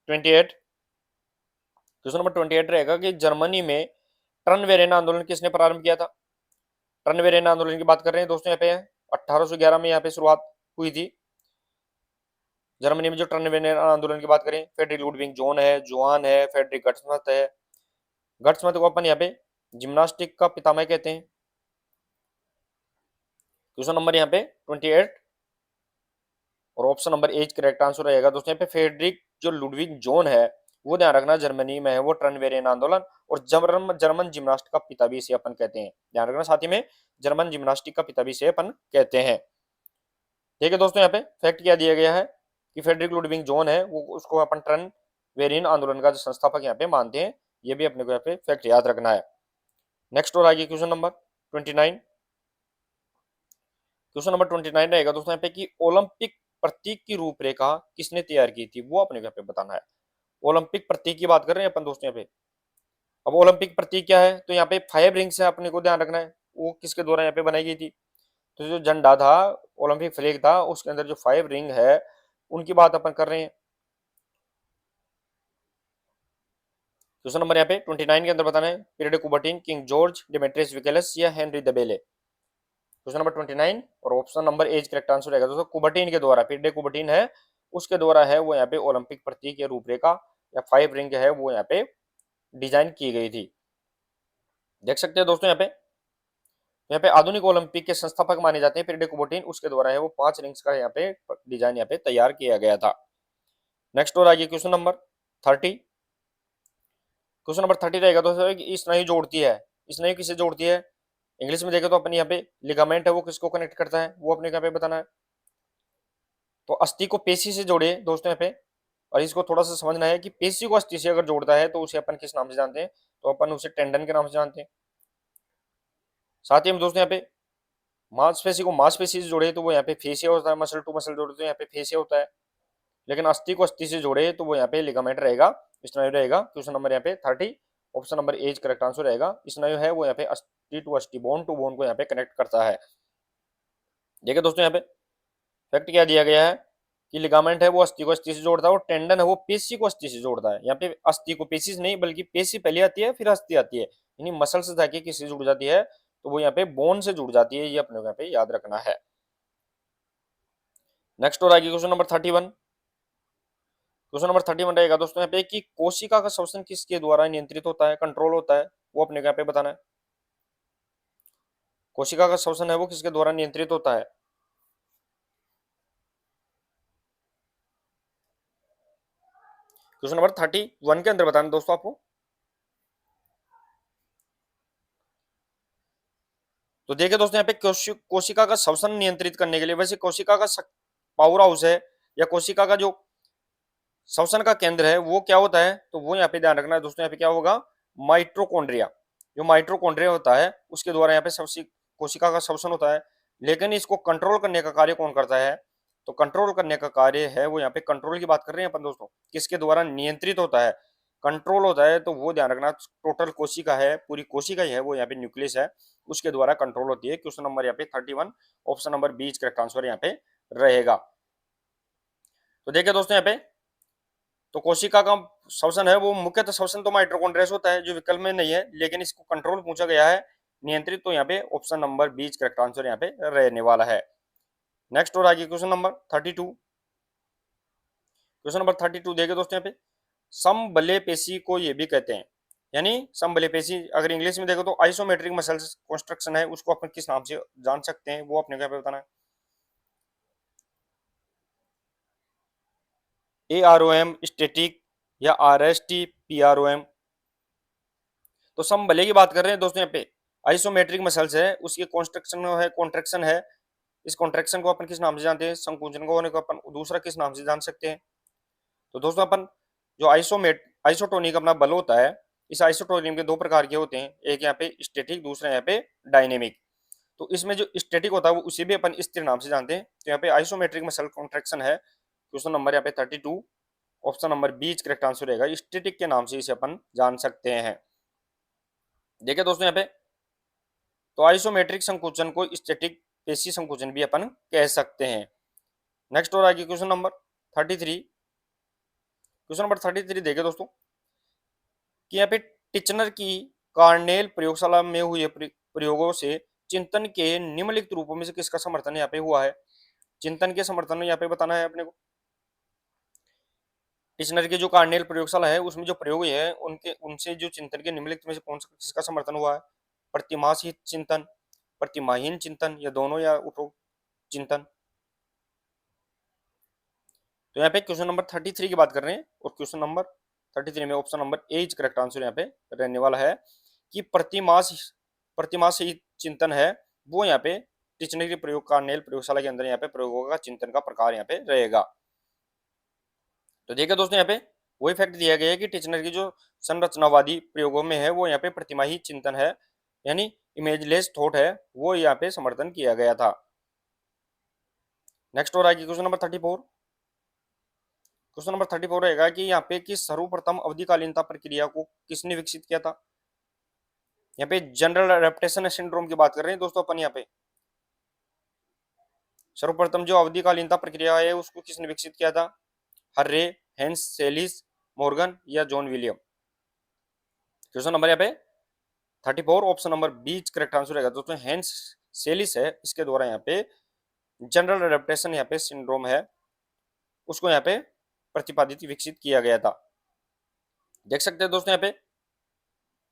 Speaker 1: 28। क्वेश्चन नंबर 28 रहेगा कि जर्मनी में टर्नवेरेन आंदोलन किसने प्रारंभ किया था। टर्नवेरेन आंदोलन की बात कर रहे हैं दोस्तों यहाँ पे 1811 में यहाँ पे शुरुआत हुई थी। जर्मनी में जो टर्नवेरेन आंदोलन की बात करें, फ्रेडरिक लुडविग जोन है, जोहान है, फ्रेडरिक गट्समत है। गट्समत को अपन यहाँ पे जिम्नास्टिक का पितामह कहते हैं। क्वेश्चन नंबर यहाँ पे 28 और option number A correct answer रहेगा दोस्तों यहाँ पे फ्रेडरिक जो लुडविग जोन है, वो ध्यान रखना जर्मनी में है वो टर्नवेरियन आंदोलन, और जर्मन जर्मन जिम्नास्ट का पिता भी इसे अपन कहते हैं, ध्यान रखना साथ ही में जर्मन जिम्नास्टिक का पिता भी इसे अपन कहते हैं। ठीक है दोस्तों, यहाँ पे फैक्ट क्या दिया गया है कि फ्रेडरिक लुडविग जोन है वो उसको अपन टर्नवेरियन आंदोलन का जो संस्थापक यहाँ पे मानते हैं, ये भी अपने को यहाँ पे फैक्ट याद रखना है। नेक्स्ट और आगे क्वेश्चन नंबर 29। क्वेश्चन नंबर 29 रहेगा दोस्तों यहाँ पे कि ओलंपिक प्रतीक की रूपरेखा किसने तैयार की थी, वो अपने को यहाँ पे बताना है। ओलंपिक प्रतीक की बात कर रहे हैं अपन दोस्तों यहाँ पे। अब ओलंपिक प्रतीक क्या है, तो यहाँ पे 5 रिंग्स है, अपने को ध्यान रखना है वो किसके द्वारा यहाँ पे बनाई गई थी। तो जो झंडा था, ओलंपिक फ्लैग था, उसके अंदर जो 5 रिंग है उनकी बात अपन कर रहे हैं। क्वेश्चन नंबर यहाँ पे 29 के अंदर बताना है, Pierre Coubertin, King George, Demetrios Vikelas या Henri de Baillet. Question number 29 और option number A correct answer रहेगा दोस्तों, कुबर्टिन के द्वारा, पीरियड कुबर्टिन है उसके द्वारा है वो यहाँ पे ओलंपिक प्रतीक या रूपरेखा या 5 रिंग है वो यहाँ पे डिजाइन की गई थी। देख सकते हैं दोस्तों यहाँ पे आधुनिक ओलंपिक के संस्थापक माने जाते हैं पीरियड कुबर्टिन, उसके द्वारा है वो 5 रिंग्स का यहाँ पे डिजाइन यहाँ पे तैयार किया गया था। नेक्स्ट और आगे क्वेश्चन नंबर 30। क्वेश्चन नंबर 30 रहेगा दोस्तों, स्नायु जोड़ती है, स्नायु किसे जोड़ती है, इंग्लिश में देखें तो अपन यहाँ पे लिगामेंट है वो किसको कनेक्ट करता है, वो अपने यहाँ पे बताना है। तो अस्थि को पेशी से जोड़े दोस्तों यहाँ पे, और इसको थोड़ा सा समझना है कि पेशी को अस्थि से अगर जोड़ता है तो उसे अपन किस नाम से जानते हैं, तो अपन उसे टेंडन के नाम से जानते हैं। साथ ही हम दोस्तों यहाँ पे मांसपेशी को मांसपेशी से जोड़े तो वो यहाँ पे फेसिया होता है, मसल टू मसल जोड़े तो यहाँ पे फेसिया होता है, लेकिन अस्थि को अस्थि से जोड़े तो वो यहाँ पे लिगामेंट रहेगा, स्नायु रहेगा। क्वेश्चन नंबर यहाँ पे 30 option number A correct answer रहेगा। स्नायु है वो यहाँ पे अस्थि टू अस्थि, बोन टू बोन को यहाँ पे कनेक्ट करता है। देखिए दोस्तों यहाँ पे फैक्ट क्या दिया गया है कि लिगामेंट है वो अस्थि को अस्थि से जोड़ता है, और टेंडन है वो पेशी को अस्थि से जोड़ता है। यहाँ पे अस्थि को पेशी से नहीं बल्कि पेशी पहले आती है फिर अस्थि आती है, यानी मसल से जाके किससे जुड़ जाती है, तो वो यहाँ पे बोन से जुड़ जाती है, ये अपने को यहाँ पे याद रखना है। नेक्स्ट और आगे क्वेश्चन नंबर 31। क्वेश्चन नंबर 31 रहेगा दोस्तों यहाँ पे कि कोशिका का श्वसन किसके द्वारा नियंत्रित होता है, कंट्रोल होता है, वो अपने को यहाँ पे बताना है। कोशिका का श्वसन है वो किसके द्वारा नियंत्रित होता है। क्वेश्चन नंबर 31 के अंदर बताना दोस्तों आपको। तो देखिए दोस्तों यहाँ पे कोशिका का श्वसन नियंत्रित करने के लिए, वैसे कोशिका का पावर हाउस है या कोशिका का जो श्वसन का केंद्र है वो क्या होता है, तो वो यहाँ पे ध्यान रखना है दोस्तों, यहाँ पे क्या होगा, माइट्रोकॉन्ड्रिया। जो माइट्रोकॉन्ड्रिया होता है उसके द्वारा यहाँ पे सबसे कोशिका का श्वसन होता है, लेकिन इसको कंट्रोल करने का कार्य कौन करता है, तो कंट्रोल करने का कार्य है वो यहाँ पे कंट्रोल की बात कर रहे हैं अपन दोस्तों, किसके द्वारा नियंत्रित होता है, कंट्रोल होता है, तो वो ध्यान रखना टोटल कोशिका है, पूरी कोशिका ही है वो यहाँ पे न्यूक्लियस है, उसके द्वारा कंट्रोल होती है। क्वेश्चन नंबर यहाँ पे 31 option number B correct answer यहाँ पे रहेगा। तो देखिए दोस्तों यहाँ पे तो कोशिका का श्वसन है वो मुख्यतः श्वसन तो माइटोकॉन्ड्रिया से होता है जो विकल्प में नहीं है, लेकिन इसको कंट्रोल पूछा गया है नियंत्रित, तो यहाँ पे option number B correct answer यहाँ पे रहने वाला है। नेक्स्ट और आगे क्वेश्चन नंबर 32। क्वेश्चन नंबर 32 देखे दोस्तों यहाँ पे, समबल्यपेशी को ये भी कहते हैं, यानी समबल्यपेशी अगर इंग्लिश में देखो तो आइसोमेट्रिक मसल्स कंस्ट्रक्शन है, उसको अपन किस नाम से जान सकते हैं वो अपने को यहाँ पे बताना है। AROM स्टैटिक या RST PROM। तो समबल्य की बात कर रहे हैं दोस्तों यहाँ पे, आइसोमेट्रिक मसल्स है, उसकी कॉन्स्ट्रक्शन है, कॉन्ट्रेक्शन है, इस कॉन्ट्रेक्शन को अपन किस नाम से जानते हैं, संकुचन को होने को अपन दूसरा किस नाम से जान सकते हैं। तो दोस्तों अपन जो आइसोटोनिक अपना बल होता है, इस आइसोटोनिक के दो प्रकार के होते हैं, एक यहाँ पे स्टैटिक, दूसरा यहाँ पे डायनेमिक। तो इसमें जो स्टैटिक होता है वो उसे भी अपन स्थिर नाम से जानते हैं। तो यहाँ पे आइसोमेट्रिक मसल कॉन्ट्रेक्शन है, क्वेश्चन नंबर यहाँ पे 32, option number B correct answer रहेगा, स्टैटिक के नाम से इसे अपन जान सकते हैं। देखिए दोस्तों यहाँ पे, तो आइसोमेट्रिक संकुचन को स्टैटिक पेशी संकुचन भी अपन कह सकते हैं। नेक्स्ट और आगे क्वेश्चन नंबर 33, क्वेश्चन नंबर 33 देखे दोस्तों कि यहाँ पे टिचनर की कार्नेल प्रयोगशाला में हुए प्रयोगों से चिंतन के निम्नलिखित रूपों में से किसका समर्थन यहाँ पे हुआ है। चिंतन के समर्थन में यहाँ पे बताना है अपने को। टिचनर की जो कार्नेल प्रयोगशाला है उसमें जो प्रयोग हुए हैं उनके उनसे जो चिंतन के निम्नलिखित में से कौन सा किसका समर्थन हुआ है। प्रतिमासी चिंतन, प्रतिमाहीन चिंतन, या दोनों, या उपरोक्त चिंतन। तो यहाँ पे क्वेश्चन नंबर 33 की बात कर रहे हैं, और क्वेश्चन नंबर 33 में option number A is correct answer यहाँ पे रहने वाला है कि प्रतिमास ही चिंतन है, वो यहाँ पे टिचनरी प्रयोग कार्नेल प्रयोगशाला के अंदर यहाँ पे प्रयोगों का चिंतन का प्रकार यहाँ पे रहेगा। तो देखिए दोस्तों यहाँ पे वही फैक्ट दिया गया है कि टिचनर की जो संरचनावादी प्रयोगों में है वो यहाँ पे प्रतिमा ही चिंतन है, यानी इमेजलेस थॉट है, वो यहाँ पे समर्थन किया गया था। नेक्स्ट और आगे क्वेश्चन नंबर 34, क्वेश्चन नंबर 34 रहेगा कि यहाँ पे कि सर्वप्रथम अवधिकालीनता प्रक्रिया को किसने विकसित किया था। यहाँ पे जनरल एडेप्टेशन सिंड्रोम की बात कर रहे हैं दोस्तों अपन। यहाँ पे सर्वप्रथम जो अवधिकालीनता प्रक्रिया है उसको किसने विकसित किया था, हर्रे, हेंस, सेलिस, मॉर्गन, या जॉन विलियम। क्वेश्चन नंबर यहाँ पे 34 option number B correct answer रहेगा दोस्तों, हेंस सेलिस है, इसके द्वारा यहाँ पे जनरल एडेप्टेशन यहाँ पे सिंड्रोम है उसको यहाँ पे प्रतिपादित विकसित किया गया था। देख सकते हैं दोस्तों यहाँ पे,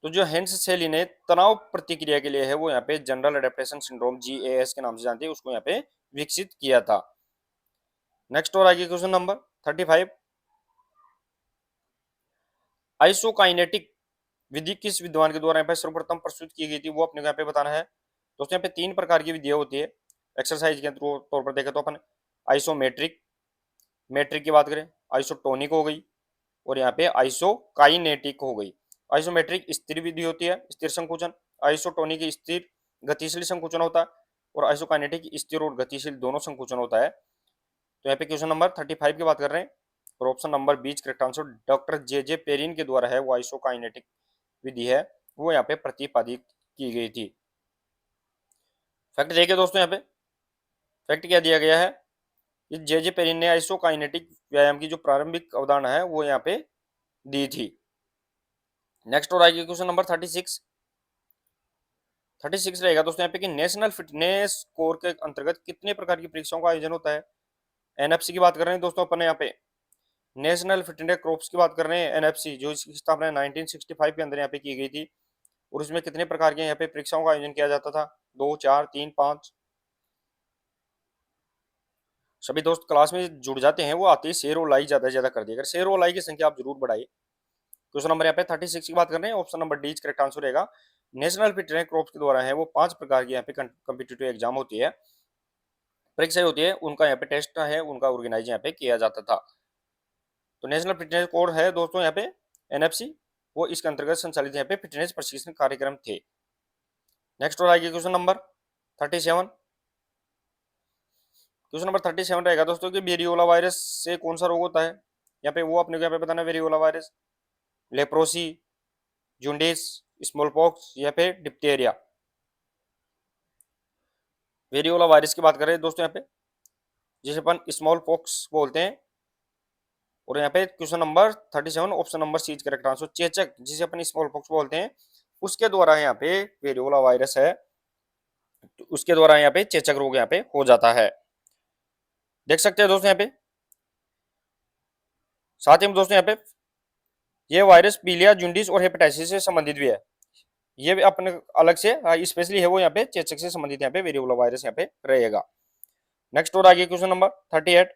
Speaker 1: तो जो हेंस सेली ने तनाव प्रतिक्रिया के लिए है वो यहाँ पे जनरल एडेप्टेशन सिंड्रोम GAS के नाम से जानते हैं, उसको यहाँ पे विकसित किया था। नेक्स्ट और आगे क्वेश्चन नंबर 35, आइसोकाइनेटिक विधि किस विद्वान के द्वारा यहाँ पे सर्वप्रथम प्रस्तुत की गई थी वो अपने को यहाँ पे बताना है। दोस्तों यहाँ पे 3 प्रकार की विधियां होती है एक्सरसाइज के तौर पर देखें तो अपन आइसोमेट्रिक, मेट्रिक की बात करें आइसोटोनिक हो गई, और यहाँ पे आइसोकाइनेटिक हो गई। आइसोमेट्रिक स्थिर विधि होती है, स्थिर संकुचन, आइसोटोनिक स्थिर गतिशील संकुचन होता है, और आइसोकाइनेटिक स्थिर और गतिशील दोनों संकुचन होता है। तो यहाँ पे क्वेश्चन नंबर 35 की बात कर रहे हैं, और option number B correct answer doctor J Perrin के द्वारा है वो आइसोकाइनेटिक विधि है वो यहाँ पे प्रतिपादित की गई थी। फैक्ट देखिए दोस्तों यहाँ पे फैक्ट क्या दिया गया है कि जे पेरिन ने आइसोकाइनेटिक व्यायाम की जो प्रारंभिक अवधारणा है वो यहाँ पे दी थी। नेक्स्ट और आगे क्वेश्चन नंबर 36 रहेगा दोस्तों यहाँ पे कि नेशनल फिटनेस कोर के अंतर्गत कितने प्रकार की परीक्षाओं का आयोजन होता है। एनएफसी की बात कर रहे हैं दोस्तों अपन यहाँ पे, नेशनल फिटनेस कोर्स की बात कर रहे हैं। एनएफसी जो इसकी स्थापना 1965 के अंदर यहाँ पे की गई थी, और उसमें कितने प्रकार के यहाँ पे परीक्षाओं का आयोजन किया जाता था, 2, 4, 3, 5। सभी दोस्त क्लास में जुड़ जाते हैं वो आते ही शेर और लाई ज्यादा कर दिया, अगर शेर और लाई की संख्या आप जरूर बढ़ाइए। क्वेश्चन नंबर यहाँ पे 36 की बात कर रहे हैं, option number D correct answer रहेगा। नेशनल फिटनेस कोर्स के द्वारा है वो 5 प्रकार की यहाँ पे कॉम्पिटिटिव एग्जाम होती है, परीक्षाएं होती है, उनका यहाँ पे टेस्ट है उनका ऑर्गेनाइज यहाँ पे किया जाता था। तो नेशनल फिटनेस कोड है दोस्तों यहाँ पे एनएफसी, वो इसके अंतर्गत संचालित यहाँ पे फिटनेस प्रशिक्षण कार्यक्रम थे। नेक्स्ट और आगे क्वेश्चन नंबर 37, क्वेश्चन नंबर 37 रहेगा दोस्तों कि वेरियोला वायरस से कौन सा रोग होता है। यहाँ पे वो अपने को यहाँ पे बताना, variola virus, leprosy, jaundice, small pox, या फिर डिप्टेरिया। वेरियोला वायरस की बात करें दोस्तों यहाँ पे जिसे अपन स्मॉल पॉक्स बोलते हैं, और यहाँ पे question number 37 option number C correct answer, चेचक जिसे अपन स्मॉल पॉक्स बोलते हैं उसके द्वारा यहाँ पे वेरियोला वायरस है, तो उसके द्वारा यहाँ पे चेचक रोग यहाँ पे हो जाता है। देख सकते हैं दोस्तों यहाँ पे साथ ही में दोस्तों यहाँ पे ये वायरस पीलिया, जूंडिस और हेपेटाइटिस से संबंधित भी है। ये भी अपने अलग से स्पेशली है वो यहाँ पे चेचक से संबंधित यहाँ पे वेरियोला वायरस यहाँ पे रहेगा। नेक्स्ट और आगे question number 38,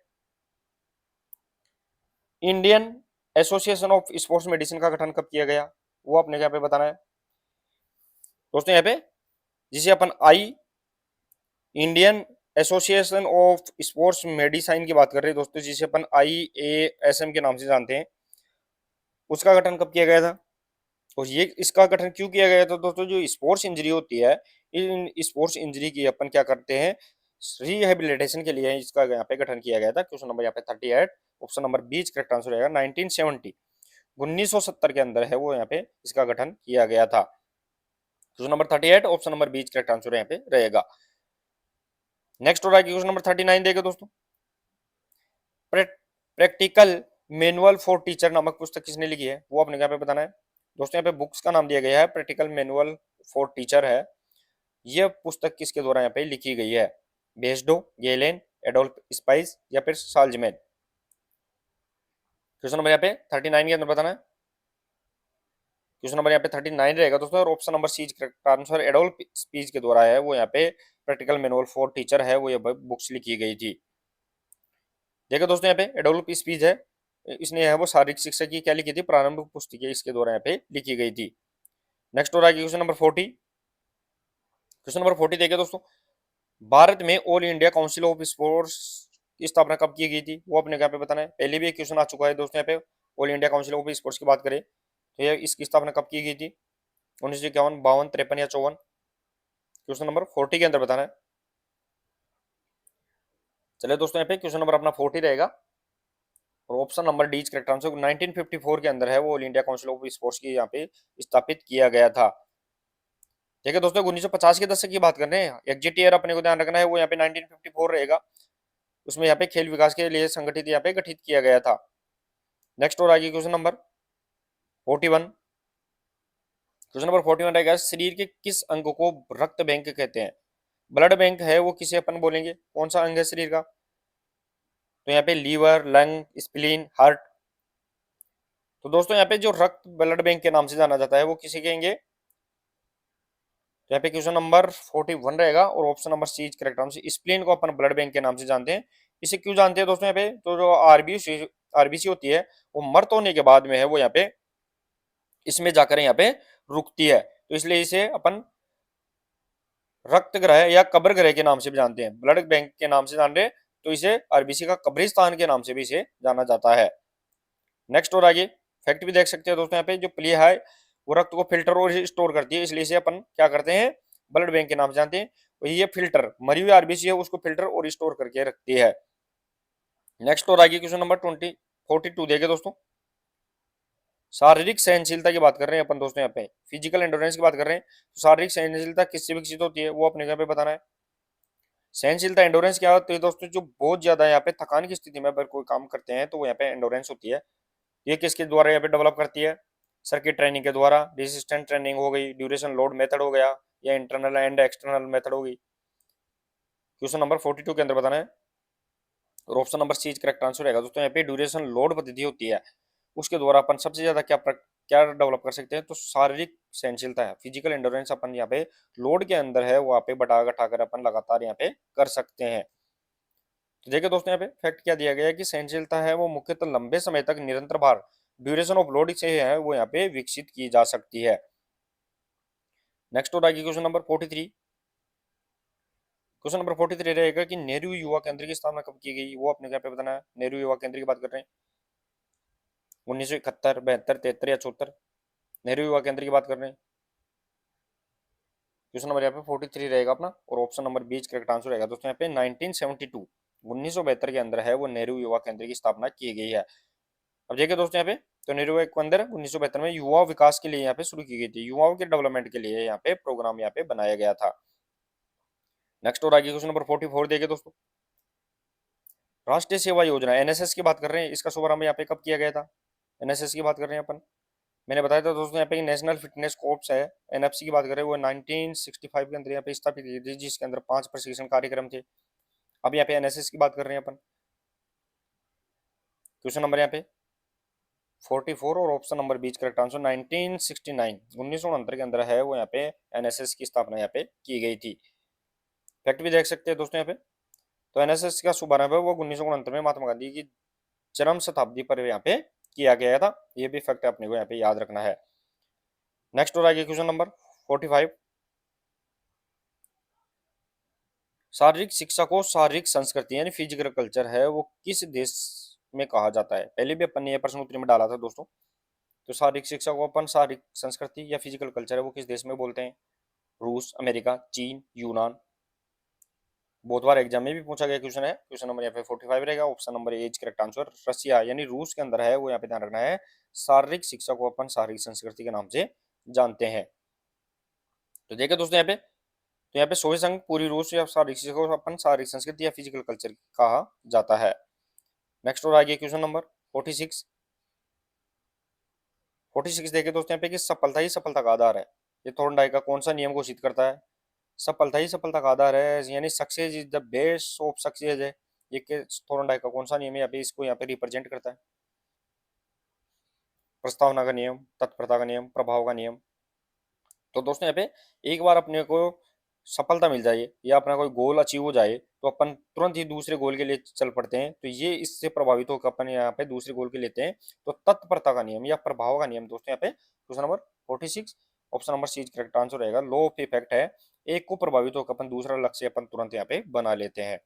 Speaker 1: Indian association of sports medicine का गठन कब किया गया, वो अपने यहाँ पे बताना है दोस्तों। यहाँ पे जिसे अपन इंडियन एसोसिएशन ऑफ स्पोर्ट्स मेडिसाइन की बात कर रहे हैं दोस्तों, जिसे अपन IASM के नाम से जानते हैं, उसका गठन कब किया गया था। और ये इसका गठन क्यों किया गया था दोस्तों, जो स्पोर्ट्स इंजरी होती है, इन स्पोर्ट्स इंजरी की अपन क्या करते हैं, रिहेबिलिटेशन के लिए इसका यहाँ पे गठन किया गया था। क्वेश्चन नंबर यहाँ पे 38, option number B correct answer रहेगा। 1970 1970 के अंदर है वो यहाँ पे इसका गठन किया गया था। Question number 38, option number B correct answer यहाँ पे रहेगा। नेक्स्ट हो रहा है क्वेश्चन नंबर 39 देगा दोस्तों, प्रैक्टिकल मैनुअल फॉर टीचर नामक पुस्तक किसने लिखी है, वो अपने यहाँ पे बताना है दोस्तों। यहाँ पे बुक्स का नाम दिया गया है प्रैक्टिकल मैनुअल फॉर टीचर है। यह पुस्तक किसके द्वारा यहाँ पे लिखी गई है, बेस्डो, गेलेन, एडोल्फ स्पाइस या फिर साल्जमैन। क्वेश्चन नंबर यहाँ पे 39 के अंदर बताना है। क्वेश्चन नंबर यहाँ पे 39 रहेगा दोस्तों, और option number C correct answer Adolf Spiess के द्वारा है वो यहाँ पे प्रैक्टिकल मैनुअल फॉर टीचर है वो ये बुक्स लिखी गई थी। देखो दोस्तों यहाँ पे एडोल्फ स्पीच है, इसने है वो शारीरिक शिक्षा की क्या लिखी थी, प्रारंभिक पुस्तिका इसके द्वारा यहाँ पे लिखी गई थी। नेक्स्ट हो रहा है क्वेश्चन नंबर 40। क्वेश्चन नंबर 40 देखिए दोस्तों, भारत में all India council of sports की स्थापना कब की गई थी, वो अपने यहाँ पे बताना है। पहले भी एक क्वेश्चन आ चुका है दोस्तों यहाँ पे, all India council of sports की बात करें तो ये इसकी स्थापना कब की गई थी, 1951, 52, 53 या 54। क्वेश्चन नंबर 40 के अंदर बताना है। चलिए दोस्तों यहाँ पे क्वेश्चन नंबर अपना 40 रहेगा, और option number D correct answer 1954 के अंदर है वो all India council of sports की यहाँ पे स्थापित किया गया था। ठीक है दोस्तों, 1950 के दशक की बात कर रहे हैं, एग्जिट ईयर अपने को ध्यान रखना है वो यहाँ पे 1954 रहेगा। उसमें यहाँ पे खेल विकास के लिए संगठित यहाँ पे गठित किया गया था। नेक्स्ट और आगे क्वेश्चन नंबर 41। क्वेश्चन नंबर 41 रहेगा, शरीर के किस अंग को रक्त बैंक कहते हैं। ब्लड बैंक है वो किसे अपन बोलेंगे, कौन सा अंग है शरीर का, तो यहाँ पे लीवर, लंग, स्प्लीन, हार्ट। तो दोस्तों यहाँ पे जो रक्त ब्लड बैंक के नाम से जाना जाता है वो किसे कहेंगे, तो यहाँ पे क्वेश्चन नंबर 41 रहेगा, और option number C correct answer. Spleen को अपन ब्लड बैंक के नाम से जानते हैं। इसे क्यों जानते हैं दोस्तों, यहाँ पे तो जो आरबीसी होती है वो मर्त होने के बाद में है वो यहाँ पे इसमें जाकर यहाँ पे रुकती है, तो इसलिए इसे अपन रक्त ग्रह या कब्र ग्रह के नाम से भी जानते हैं। ब्लड बैंक के नाम से जान रहे तो इसे आरबीसी का कब्रिस्तान के नाम से भी इसे जाना जाता है। नेक्स्ट और आगे फैक्ट भी देख सकते हैं दोस्तों, यहाँ पे जो प्लिया है वो रक्त को फिल्टर और स्टोर करती है, इसलिए इसे अपन क्या करते हैं, ब्लड बैंक के नाम से जानते हैं। और ये फिल्टर मरी हुई आरबीसी है उसको फिल्टर और स्टोर करके रखती है। नेक्स्ट और आगे क्वेश्चन नंबर 42 देखे दोस्तों, शारीरिक सहनशीलता की बात कर रहे हैं अपन दोस्तों, यहाँ पे फिजिकल एंडोरेंस की बात कर रहे हैं। तो शारीरिक सहनशीलता किससे विकसित होती है वो अपने यहाँ पे बताना है। सहनशीलता एंडोरेंस क्या होती है दोस्तों, जो बहुत ज्यादा यहाँ पे थकान की स्थिति में अगर कोई काम करते हैं तो वो यहाँ पे एंडोरेंस होती है। ये किसके द्वारा यहाँ पे डेवलप करती है, सर्किट ट्रेनिंग के द्वारा, रेजिस्टेंट ट्रेनिंग हो गई, ड्यूरेशन लोड मेथड हो गया, या इंटरनल एंड एक्सटर्नल मेथड हो गई। क्वेश्चन नंबर 42 के अंदर बताना है, और option number C correct answer रहेगा दोस्तों। यहाँ पे ड्यूरेशन लोड पद्धति होती है, उसके द्वारा अपन सबसे ज्यादा क्या डेवलप कर सकते हैं, तो शारीरिक सहनशीलता है, फिजिकल एंडोरेंस अपन यहाँ पे लोड के अंदर है वहाँ पे बढ़ा घटा कर अपन लगातार यहाँ पे कर सकते हैं। तो देखिए दोस्तों यहाँ पे फैक्ट क्या दिया गया है कि सहनशीलता है वो मुख्यतः लंबे समय तक निरंतर भार, ड्यूरेशन ऑफ लोड से है वो यहाँ पे विकसित की जा सकती है। नेक्स्ट और आगे क्वेश्चन नंबर 43। क्वेश्चन नंबर 43 रहेगा कि नेहरू युवा केंद्र की स्थापना कब की गई, वो अपने यहाँ पे बताना है। नेहरू युवा केंद्र की बात कर रहे हैं, 1971, 72, 73 या 74। नेहरू युवा केंद्र की बात कर रहे हैं। क्वेश्चन नंबर यहाँ पे 43 रहेगा अपना, और option number B correct answer रहेगा दोस्तों। यहाँ पे 1972 1972 के अंदर है वो नेहरू युवा केंद्र की स्थापना की गई है। अब देखिए दोस्तों यहाँ पे, तो नेहरू युवा केंद्र 1972 में युवा विकास के लिए यहाँ पे शुरू की गई थी, युवाओं के डेवलपमेंट के लिए यहाँ पे प्रोग्राम यहाँ पे बनाया गया था। नेक्स्ट और आगे क्वेश्चन नंबर 44 देखिए दोस्तों, राष्ट्रीय सेवा योजना एनएसएस की बात कर रहे हैं, इसका शुभारंभ यहाँ पे कब किया गया था, एनएसएस की बात कर रहे हैं अपन। मैंने बताया था दोस्तों यहाँ पे नेशनल फिटनेस कोर्प्स है, एनएफसी की बात करें वो 1965 के अंदर यहाँ पे स्थापित की थी, जिसके अंदर 5 प्रशिक्षण कार्यक्रम थे। अब यहाँ पे एनएसएस की बात कर रहे हैं अपन। क्वेश्चन नंबर यहाँ पे 44 और ऑप्शन नंबर बीच करेक्ट आंसर 1969 1969 के अंदर है वो यहाँ पे एनएसएस की स्थापना यहाँ पे की गई थी। फैक्ट भी देख सकते हैं दोस्तों यहाँ पे। तो एनएसएस का शुभारंभ है वो 1969 में महात्मा गांधी की जन्म शताब्दी पर यहाँ पे किया गया था। ये भी फैक्ट अपने को यहाँ पे याद रखना है। नेक्स्ट और आगे क्वेश्चन नंबर 45। शारीरिक शिक्षा को शारीरिक संस्कृति यानी फिजिकल कल्चर है वो किस देश में कहा जाता है? पहले भी अपन ने ये प्रश्न उत्तर में डाला था दोस्तों। तो शारीरिक शिक्षा को अपन शारीरिक संस्कृति या फिजिकल कल्चर है वो किस देश में बोलते हैं? रूस, अमेरिका, चीन, यूनान। बहुत बार एग्जाम में भी पूछा गया क्वेश्चन है। क्वेश्चन नंबर यहाँ पे 45 रहेगा। Option number A is correct answer. Russia यानी रूस के अंदर है वो यहाँ पे ध्यान रखना है। शारीरिक शिक्षा को अपन शारीरिक संस्कृति के नाम से जानते हैं। तो देखिए दोस्तों यहाँ पे, तो यहाँ पे सोवियत संघ पूरी रूस या शारीरिक शिक्षा को अपन शारीरिक संस्कृति या फिजिकल कल्चर कहा जाता है। नेक्स्ट और आगे क्वेश्चन नंबर 46। 46 देखिए दोस्तों यहाँ पे कि सफलता ही सफलता का आधार है। ये थॉर्नडाइक का कौन सा नियम घोषित करता है? सफलता ही सफलता का आधार है यानी success is the base of success है। ये के थॉर्नडाइक का कौन सा नियम है यहाँ पे, इसको यहाँ पे रिप्रेजेंट करता है? प्रस्तावना का नियम, तत्परता का नियम, प्रभाव का नियम। तो दोस्तों यहाँ पे एक बार अपने को सफलता मिल जाए या अपना कोई गोल अचीव हो जाए तो अपन तुरंत ही दूसरे गोल के लिए चल पड़ते हैं। तो ये इससे प्रभावित होकर अपन यहाँ पे दूसरे गोल के लेते हैं। तो तत्परता का नियम या प्रभाव का नियम दोस्तों यहाँ पे question number 46 option number C correct answer रहेगा। लॉ ऑफ इफेक्ट है, एक को प्रभावित होकर अपन दूसरा लक्ष्य अपन तुरंत यहाँ पे बना लेते हैं।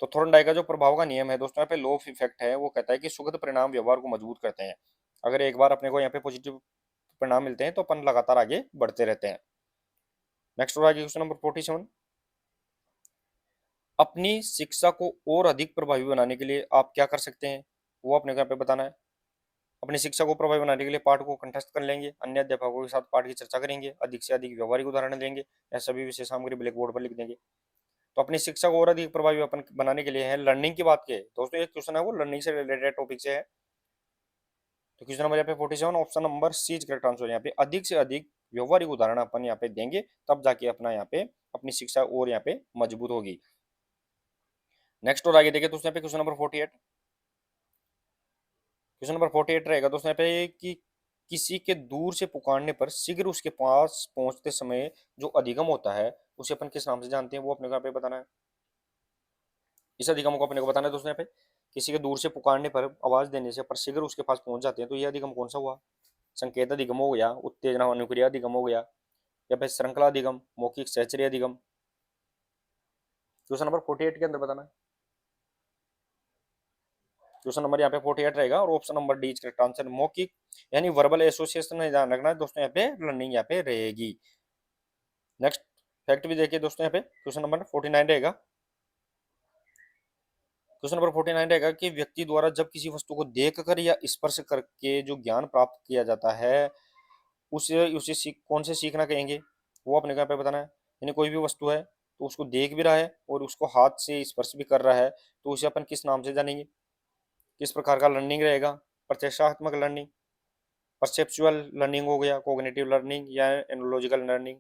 Speaker 1: तो थॉर्नडाइक का जो प्रभाव का नियम है दोस्तों यहाँ पे लॉ ऑफ इफेक्ट है वो कहता है कि सुखद परिणाम व्यवहार को मजबूत करते हैं। अगर एक बार अपने को यहाँ पे पॉजिटिव परिणाम मिलते हैं तो अपन लगातार आगे बढ़ते रहते हैं। नेक्स्ट और आगे क्वेश्चन नंबर 47। अपनी शिक्षा को और अधिक प्रभावी बनाने के लिए आप क्या कर सकते हैं वो अपने को यहाँ पे बताना है। अपनी शिक्षा को प्रभावी बनाने के लिए पाठ को कंठस्थ कर लेंगे, अन्य अध्यापकों के साथ पाठ की चर्चा करेंगे, अधिक से अधिक व्यवहारिक उदाहरण लेंगे या सभी विषय सामग्री ब्लैक बोर्ड पर लिख देंगे। तो अपनी शिक्षा को और अधिक प्रभावी अपन बनाने के लिए है लर्निंग की बात की दोस्तों। एक क्वेश्चन है वो लर्निंग से रिलेटेड टॉपिक से है। तो क्वेश्चन नंबर यहाँ पे 47 option number C correct answer. यहाँ पे अधिक से अधिक व्यवहारिक उदाहरण अपन यहाँ पे देंगे तब जाके अपना यहाँ पे अपनी शिक्षा और यहाँ पे मजबूत होगी। नेक्स्ट और आगे देखिए दोस्तों यहाँ पे क्वेश्चन नंबर 48। क्वेश्चन नंबर 48 रहेगा दोस्तों यहाँ पे कि किसी के दूर से पुकारने पर शीघ्र उसके पास पहुंचते समय जो अधिगम होता है उसे अपन किस नाम से जानते हैं वो अपने को यहाँ पे बताना है। इस अधिगम को अपने को बताना है दोस्तों यहाँ पे। किसी के दूर से पुकारने पर आवाज देने से पर शीघ्र उसके पास पहुंच जाते हैं तो ये अधिगम कौन सा हुआ? संकेत अधिगम हो गया, उत्तेजना अनुक्रिया अधिगम हो गया, या फिर श्रृंखला अधिगम, मौखिक सहचर्य अधिगम। क्वेश्चन नंबर 48 के अंदर बताना है। क्वेश्चन नंबर यहाँ पे 48 रहेगा और option number D correct answer. मौखिक यानी वर्बल एसोसिएशन ध्यान रखना है दोस्तों यहाँ पे लर्निंग यहाँ पे रहेगी। नेक्स्ट फैक्ट भी देखिए दोस्तों यहाँ पे क्वेश्चन नंबर 49 रहेगा। क्वेश्चन नंबर 49 रहेगा कि व्यक्ति द्वारा जब किसी वस्तु को देखकर या स्पर्श करके जो ज्ञान प्राप्त किया जाता है उसे उसे कौन से सीखना कहेंगे वो अपने को यहाँ पे बताना है। यानी कोई भी वस्तु है तो उसको देख भी रहा है और उसको हाथ से स्पर्श भी कर रहा है तो उसे अपन किस नाम से जानेंगे? किस प्रकार का लर्निंग रहेगा? प्रत्यक्षात्मक लर्निंग, परसेप्चुअल लर्निंग हो गया, कोग्निटिव लर्निंग या analogical learning,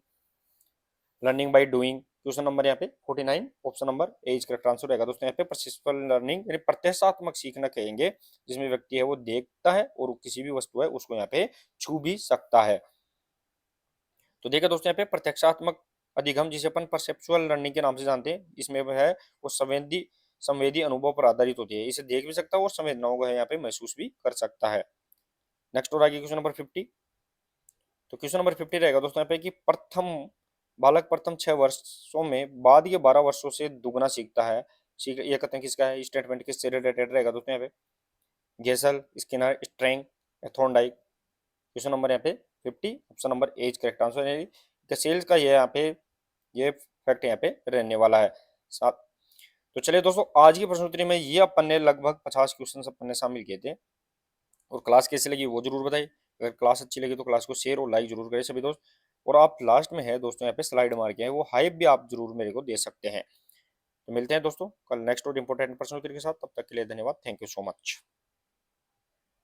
Speaker 1: learning by doing. Question number यहाँ पे 49 option number A is correct answer रहेगा दोस्तों यहाँ पे। परसेप्चुअल लर्निंग यानी प्रत्यक्षात्मक सीखना कहेंगे जिसमें व्यक्ति है वो देखता है और किसी भी वस्तु है उसको यहाँ पे छू भी सकता है। तो देखिए दोस्तों यहाँ पे प्रत्यक्षात्मक अधिगम जिसे अपन परसेप्चुअल लर्निंग के नाम से जानते हैं इसमें है वो संवेदी अनुभव पर आधारित होती है। इसे देख भी सकता है और संवेदनाओं को यहाँ पे महसूस भी कर सकता है। नेक्स्ट और आगे क्वेश्चन नंबर 50। तो क्वेश्चन नंबर 50 रहेगा दोस्तों यहाँ पे कि बालक प्रथम 6 वर्षों में बाद के 12 वर्षों से दुगना सीखता है। ये कथन किसका है? स्टेटमेंट किससे रिलेटेड रहेगा दोस्तों यहाँ पे? Gesell, Skinner, Strang, Thorndike. Question number यहाँ पे 50 option number A correct answer है। सेल्स का ये यहाँ पे ये फैक्ट यहाँ पे रहने वाला है साथ। तो चलिए दोस्तों आज की प्रश्नोत्तरी में ये अपन ने लगभग 50 क्वेश्चन अपन ने शामिल किए थे। और क्लास कैसी लगी वो जरूर बताइए। अगर क्लास अच्छी लगी तो क्लास को शेयर और लाइक जरूर करें सभी दोस्त। और आप लास्ट में है दोस्तों यहाँ पे स्लाइड मार के हैं वो हाइप भी आप जरूर मेरे को दे सकते हैं। तो मिलते हैं दोस्तों कल नेक्स्ट और इंपॉर्टेंट प्रश्नोत्तरी के साथ। तब तक के लिए धन्यवाद। Thank you so much.